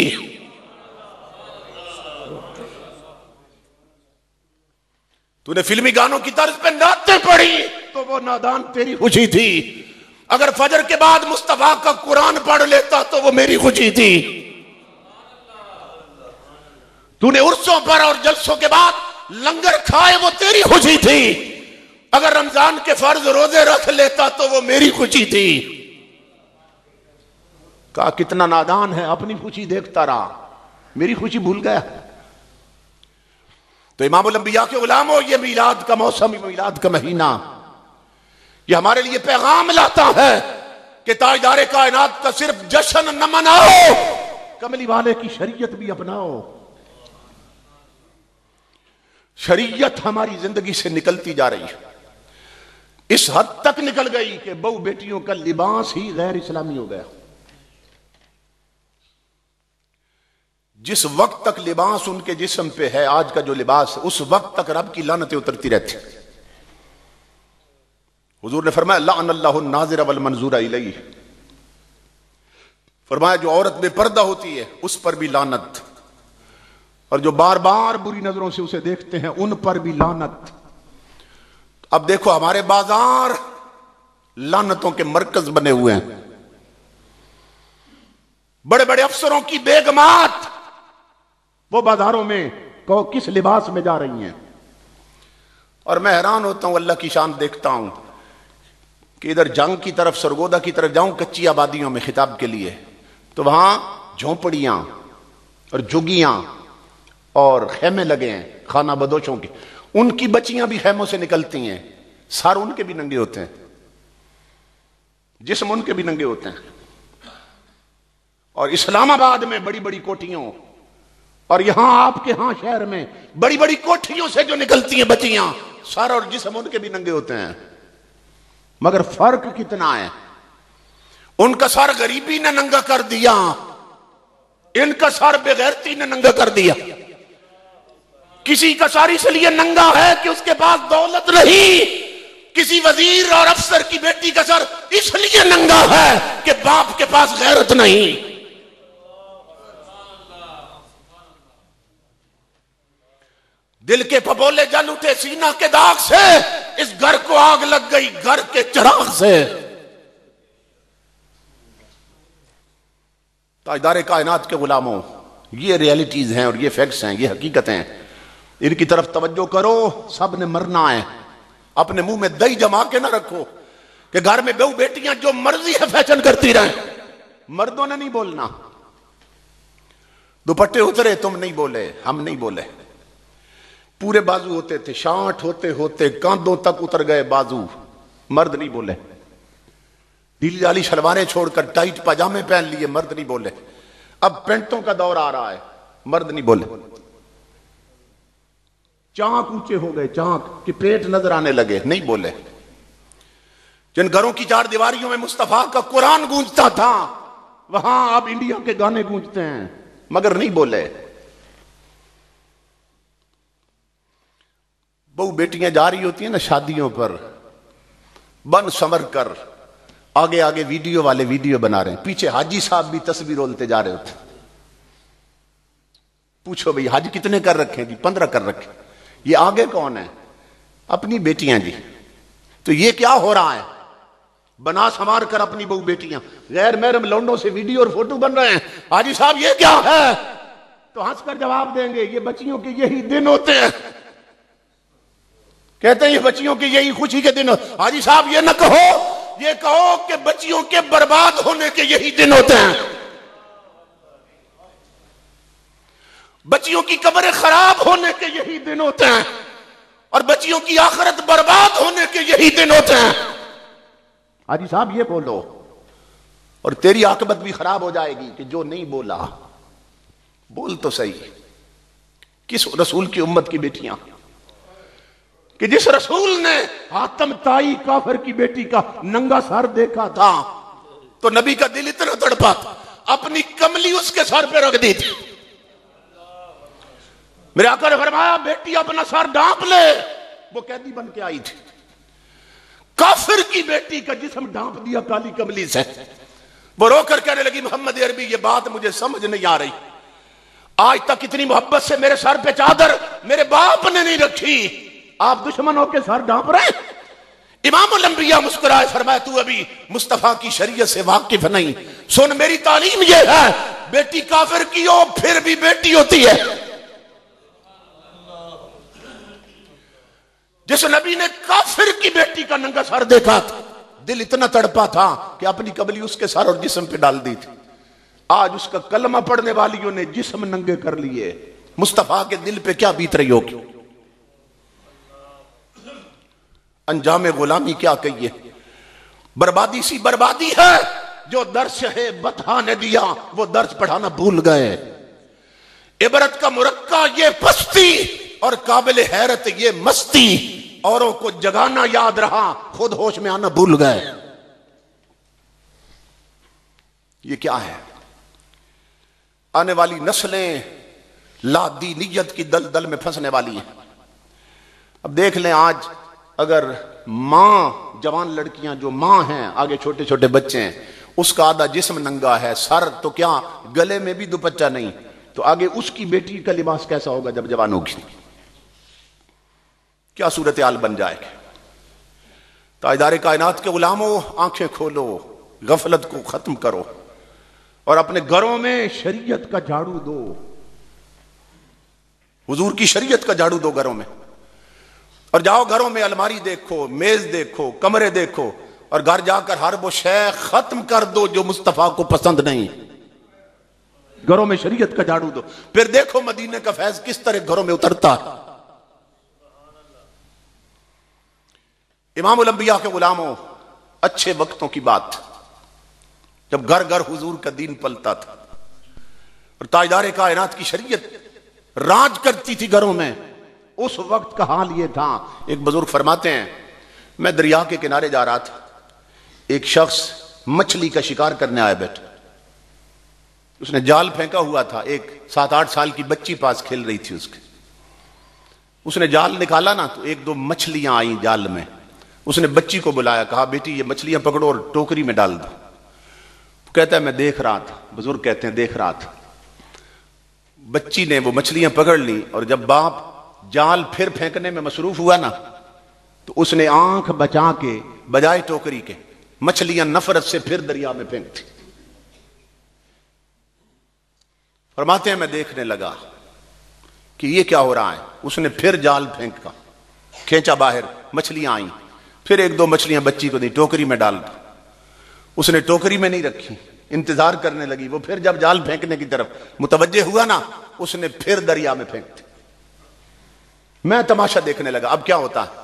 تو نے فلمی گانوں کی طرز پہ نعتیں پڑھی تو وہ نادان تیری خوشی تھی۔ اگر فجر کے بعد مصطفیٰ کا قرآن پڑھ لیتا تو وہ میری خوشی تھی۔ تو نے عرسوں پر اور جلسوں کے بعد لنگر کھائے، وہ تیری خوشی تھی۔ اگر رمضان کے فرض روزے رکھ لیتا تو وہ میری خوشی تھی۔ کہا کتنا نادان ہے، اپنی خوشی دیکھتا رہا، میری خوشی بھول گیا۔ تو امام الانبیاء کے غلاموں، یہ میلاد کا موسم، میلاد کا مہینہ، یہ ہمارے لیے پیغام لاتا ہے کہ تاجدار کائنات کا صرف جشن نہ مناؤ، کملی والے کی شریعت بھی اپناؤ۔ شریعت ہماری زندگی سے نکلتی جا رہی ہے، اس حد تک نکل گئی کہ بہو بیٹیوں کا لباس ہی غیر اسلامی ہو گیا۔ جس وقت تک لباس ان کے جسم پہ ہے، آج کا جو لباس ہے، اس وقت تک رب کی لعنتیں اترتی رہتی۔ حضور نے فرمایا لعن اللہ الناظر والمنظور الیہ، فرمایا جو عورت بے پردہ ہوتی ہے اس پر بھی لعنت، اور جو بار بار بری نظروں سے اسے دیکھتے ہیں ان پر بھی لعنت۔ اب دیکھو ہمارے بازار لعنتوں کے مرکز بنے ہوئے ہیں، بڑے بڑے افسروں کی بیگمات وہ بازاروں میں کس لباس میں جا رہی ہیں، اور میں حیران ہوتا ہوں، اللہ کی شان دیکھتا ہوں کہ ادھر جنگ کی طرف، سرگودا کی طرف جاؤں کچی آبادیوں میں خطاب کے لیے، تو وہاں جھونپڑیاں اور جھگیاں اور خیمے لگے ہیں خانہ بدوشوں کے، ان کی بچیاں بھی خیموں سے نکلتی ہیں، سر ان کے بھی ننگے ہوتے ہیں، جسم ان کے بھی ننگے ہوتے ہیں۔ اور اسلام آباد میں بڑی بڑی کوٹھیوں، اور یہاں آپ کے ہاں شہر میں بڑی بڑی کوٹھیوں سے جو نکلتی ہیں بچیاں، سر اور جسم ان کے بھی ننگے ہوتے ہیں، مگر فرق کتنا ہے، ان کا سر غریبی نے ننگا کر دیا، ان کا سر بغیرتی نے ننگا کر دیا۔ کسی کا سر اس لیے ننگا ہے کہ اس کے پاس دولت نہیں، کسی وزیر اور افسر کی بیٹی کا سر اس لیے ننگا ہے کہ باپ کے پاس غیرت نہیں. دل کے پھپولے جل اٹھے سینہ کے داغ سے، اس گھر کو آگ لگ گئی گھر کے چراغ سے. تاجدار کائنات کے غلاموں، یہ ریالٹیز ہیں اور یہ فیکٹس ہیں، یہ حقیقتیں ہیں. ان کی طرف توجہ کرو. سب نے مرنا ہے. اپنے منہ میں دہی جما کے نہ رکھو کہ گھر میں بہو بیٹیاں جو مرضی ہے فیشن کرتی رہیں. مردوں نے نہیں بولنا. دوپٹے اترے تم نہیں بولے، ہم نہیں بولے. پورے بازو ہوتے تھے، شانٹ ہوتے ہوتے کاندھوں تک اتر گئے بازو، مرد نہیں بولے. ڈھیلی ڈالی شلواریں چھوڑ کر ٹائٹ پاجامے پہن لیے، مرد نہیں بولے. اب پینٹوں کا دور آ رہا ہے، مرد نہیں بولے. چانک اونچے ہو گئے، چانک کہ پیٹ نظر آنے لگے، نہیں بولے. جن گھروں کی چار دیواریوں میں مصطفیٰ کا قرآن گونجتا تھا وہاں اب انڈیا کے گانے گونجتے ہیں، مگر نہیں بولے. بہو بیٹیاں جا رہی ہوتی ہیں نا شادیوں پر، بن سمر کر آگے آگے ویڈیو والے ویڈیو بنا رہے ہیں، پیچھے حاجی صاحب بھی تصویر رولتے جا رہے ہوتے. پوچھو بھئی حج کتنے کر رکھے؟ جی 15 کر رکھے. یہ آگے کون ہے؟ اپنی بیٹیاں جی. تو یہ کیا ہو رہا ہے؟ بنا سنوار کر اپنی بہو بیٹیاں غیر محرم لونڈوں سے ویڈیو اور فوٹو بن رہے ہیں. حاجی صاحب یہ کیا ہے؟ تو ہنس کر جواب دیں گے یہ بچیوں کے یہی دن ہوتے ہیں. کہتے ہیں یہ بچیوں کی یہی خوشی کے دن. حاجی صاحب یہ نہ کہو، یہ کہو کہ بچیوں کے برباد ہونے کے یہی دن ہوتے ہیں. بچیوں کی قبریں خراب ہونے کے یہی دن ہوتے ہیں اور بچیوں کی آخرت برباد ہونے کے یہی دن ہوتے ہیں. حاجی صاحب یہ بولو اور تیری عاقبت بھی خراب ہو جائے گی کہ جو نہیں بولا. بول تو صحیح. کس رسول کی امت کی بیٹیاں کہ جس رسول نے حاتم تائی کافر کی بیٹی کا ننگا سر دیکھا تھا تو نبی کا دل اتنا تڑپا تھا اپنی کملی اس کے سر پہ رکھ دی تھی. میرے آقا نے فرمایا بیٹی اپنا سر ڈانپ لے. وہ قیدی بن کے آئی تھی. کافر کی بیٹی کا جسم ڈانپ دیا کالی کملی سے. وہ رو کر کہنے لگی محمد عربی یہ بات مجھے سمجھ نہیں آ رہی. آج تک اتنی محبت سے میرے سر پہ چادر میرے باپ نے نہیں رکھی، آپ دشمنوں کے سر ڈانپ رہے. امام الانبیاء مسکرائے فرمایا تو ابھی مصطفیٰ کی شریعت سے واقف نہیں. سن میری تعلیم یہ ہے بیٹی کافر کی ہو پھر بھی بیٹی ہوتی ہے. جس نبی نے کافر کی بیٹی کا ننگا سر دیکھا تھا دل اتنا تڑپا تھا کہ اپنی کملی اس کے سر اور جسم پہ ڈال دی تھی. آج اس کا کلمہ پڑھنے والیوں نے جسم ننگے کر لیے. مصطفیٰ کے دل پہ کیا بیت رہی ہوگی؟ انجام غلامی کیا کہیے. بربادی سی بربادی ہے. جو درس ہے بتا نے دیا وہ درس پڑھانا بھول گئے. عبرت کا مرقع یہ پستی اور قابل حیرت یہ مستی. اوروں کو جگانا یاد رہا خود ہوش میں آنا بھول گئے. یہ کیا ہے؟ آنے والی نسلیں لا دینیت کی دلدل میں پھنسنے والی ہیں. اب دیکھ لیں آج اگر ماں جوان لڑکیاں جو ماں ہیں آگے چھوٹے چھوٹے بچے ہیں اس کا آدھا جسم ننگا ہے سر تو کیا گلے میں بھی دوپٹہ نہیں تو آگے اس کی بیٹی کا لباس کیسا ہوگا جب جوان ہوگی؟ کیا صورتحال بن جائے گی؟ تاجدار کائنات کے غلاموں آنکھیں کھولو، غفلت کو ختم کرو اور اپنے گھروں میں شریعت کا جھاڑو دو. حضور کی شریعت کا جھاڑو دو گھروں میں اور جاؤ گھروں میں الماری دیکھو، میز دیکھو، کمرے دیکھو اور گھر جا کر ہر وہ شے ختم کر دو جو مصطفیٰ کو پسند نہیں. گھروں میں شریعت کا جھاڑو دو پھر دیکھو مدینے کا فیض کس طرح گھروں میں اترتا. امام الانبیاء کے غلاموں اچھے وقتوں کی بات جب گھر گھر حضور کا دین پلتا تھا اور تاجدار کائنات کی شریعت راج کرتی تھی گھروں میں. اس وقت کا حال یہ تھا. ایک بزرگ فرماتے ہیں میں دریا کے کنارے جا رہا تھا، ایک شخص مچھلی کا شکار کرنے آیا بیٹھا. اس نے جال پھینکا ہوا تھا، ایک 7-8 سال کی بچی پاس کھیل رہی تھی اس کے. اس نے جال نکالا نا تو 1-2 مچھلیاں آئیں جال میں. اس نے بچی کو بلایا, کہا بیٹی یہ مچھلیاں پکڑو اور ٹوکری میں ڈال دو. کہتا ہے میں دیکھ رہا تھا, بزرگ کہتے ہیں دیکھ رہا تھا. بچی نے وہ مچھلیاں پکڑ لی, اور جب باپ جال پھر پھینکنے میں مصروف ہوا نا, تو اس نے آنکھ بچا کے بجائے ٹوکری کے مچھلیاں نفرت سے پھر دریا میں پھینک دی. فرماتے ہیں میں دیکھنے لگا کہ یہ کیا ہو رہا ہے. اس نے پھر جال پھینکا, کھینچا باہر, مچھلیاں آئیں. پھر ایک دو مچھلیاں بچی کو دی, ٹوکری میں ڈال دی. اس نے ٹوکری میں نہیں رکھی, انتظار کرنے لگی. وہ پھر جب جال پھینکنے کی طرف متوجہ ہوا نا, اس نے پھر دریا میں پھینک دی. میں تماشا دیکھنے لگا اب کیا ہوتا ہے.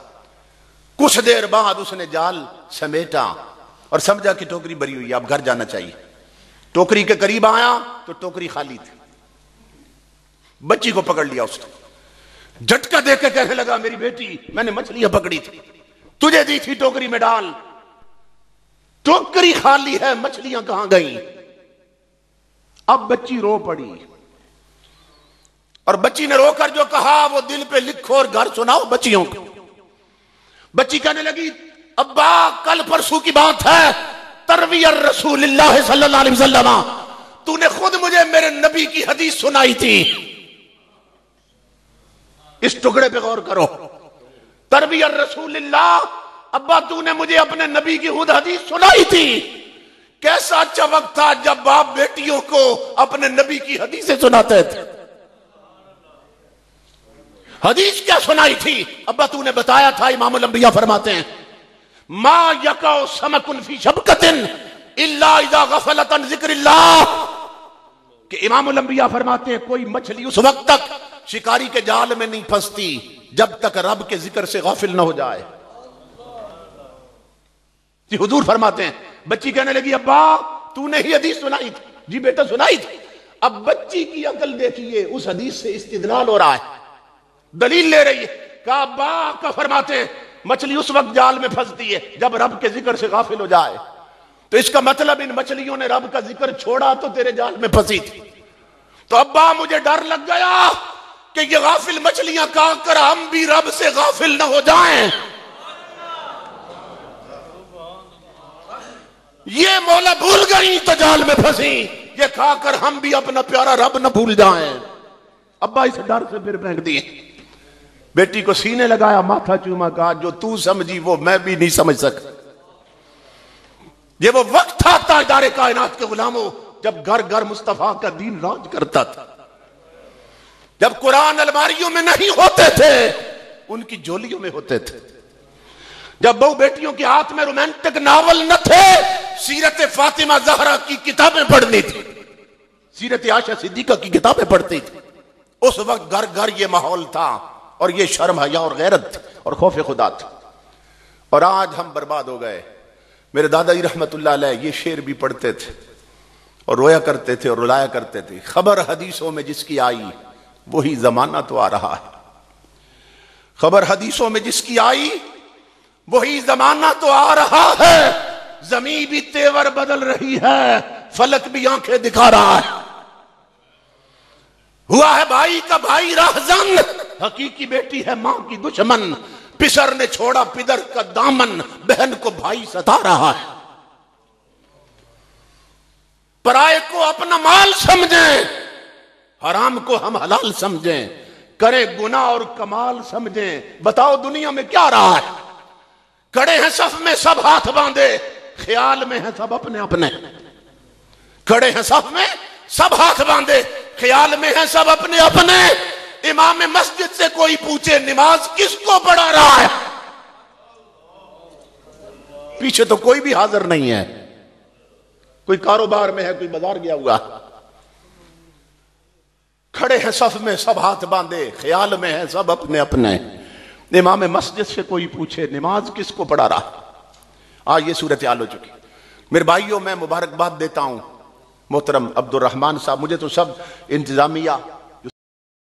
کچھ دیر بعد اس نے جال سمیٹا اور سمجھا کہ ٹوکری بری ہوئی, اب گھر جانا چاہیے. ٹوکری کے قریب آیا تو ٹوکری خالی تھی. بچی کو پکڑ لیا اس نے, جھٹکا دے کے کہنے لگا میری بیٹی میں نے مچھلیاں پکڑی تھی, تجھے دی تھی ٹوکری میں ڈال, ٹوکری خالی ہے, مچھلیاں کہاں گئیں. اب بچی رو پڑی, اور بچی نے رو کر جو کہا وہ دل پہ لکھو اور گھر سناؤ بچیوں کو. بچی کہنے لگی ابا کل پرسوں کی بات ہے, تروی رسول اللہ صلی اللہ علیہ وسلم, تو نے خود مجھے میرے نبی کی حدیث سنائی تھی. اس ٹکڑے پہ غور کرو. تروی رسول اللہ, ابا تو نے مجھے اپنے نبی کی خود حدیث سنائی تھی. کیسا اچھا وقت تھا جب باپ بیٹیوں کو اپنے نبی کی حدیثیں سناتے تھے. حدیث کیا سنائی تھی ابا تو نے بتایا تھا. امام الانبیاء فرماتے ہیں ما یقع سمک فی شبکۃ الا اذا غفلت عن ذکر اللہ, کہ امام الانبیاء فرماتے ہیں کوئی مچھلی اس وقت تک شکاری کے جال میں نہیں پھنستی جب تک رب کے ذکر سے غافل نہ ہو جائے. جی حضور فرماتے ہیں. بچی کہنے لگی ابا تو نے ہی حدیث سنائی تھی. جی بیٹا سنائی تھی. اب بچی کی عقل دیکھیے, اس حدیث سے استدلال ہو رہا ہے, دلیل لے رہی ہے. کہا ابا کا فرماتے ہیں مچھلی اس وقت جال میں پھنستی ہے جب رب کے ذکر سے غافل ہو جائے. تو اس کا مطلب ان مچھلیوں نے رب کا ذکر چھوڑا تو تیرے جال میں پھنسی تھی. تو ابا مجھے ڈر لگ گیا کہ یہ غافل مچھلیاں کہا کر ہم بھی رب سے غافل نہ ہو جائیں. یہ مولا بھول گئی تو جال میں پھنسی, یہ کھا کر ہم بھی اپنا پیارا رب نہ بھول جائیں. ابا اس ڈر سے پھر پھینک دیے. بیٹی کو سینے لگایا, ماتھا چوما, کہا جو تو سمجھی وہ میں بھی نہیں سمجھ سکتا. یہ وہ وقت تھا تاجدار کائنات کے غلاموں جب گھر گھر مصطفیٰ کا دین راج کرتا تھا, جب قرآن الماریوں میں نہیں ہوتے تھے ان کی جولیوں میں ہوتے تھے, جب بہو بیٹیوں کے ہاتھ میں رومانٹک ناول نہ تھے, سیرت فاطمہ زہرا کی کتابیں پڑھنی تھی, سیرت عائشہ صدیقہ کی کتابیں پڑھتی تھی. اس وقت گھر گھر یہ ماحول تھا, اور یہ شرم حیا اور غیرت اور خوف خدا تھا. اور آج ہم برباد ہو گئے. میرے دادا جی رحمت اللہ علیہ یہ شعر بھی پڑھتے تھے اور رویا کرتے تھے اور رلایا کرتے تھے. خبر حدیثوں میں جس کی آئی وہی زمانہ تو آ رہا ہے. خبر حدیثوں میں جس کی آئی وہی زمانہ تو آ رہا ہے. زمین بھی تیور بدل رہی ہے, فلک بھی آنکھیں دکھا رہا ہے. ہوا ہے بھائی کا بھائی راہزن, حقیقی بیٹی ہے ماں کی دشمن. پسر نے چھوڑا پدر کا دامن, بہن کو بھائی ستا رہا ہے. پرائے کو اپنا مال سمجھیں, حرام کو ہم حلال سمجھیں. کرے گناہ اور کمال سمجھیں. بتاؤ دنیا میں کیا رہا ہے. کھڑے ہیں صف میں سب ہاتھ باندھے, خیال میں ہیں سب اپنے اپنے. کھڑے ہیں صف میں سب ہاتھ باندھے, خیال میں ہیں سب اپنے اپنے. امام مسجد سے کوئی پوچھے نماز کس کو پڑھا رہا ہے, پیچھے تو کوئی بھی حاضر نہیں ہے. کوئی کاروبار میں ہے, کوئی بازار گیا ہوا. کھڑے ہیں صف میں سب ہاتھ باندھے, خیال میں ہیں سب اپنے اپنے. امام مسجد سے کوئی پوچھے نماز کس کو پڑھا رہا. آج یہ صورتحال ہو چکی. میرے بھائیوں میں مبارکباد دیتا ہوں محترم عبد الرحمان صاحب. مجھے تو سب انتظامیہ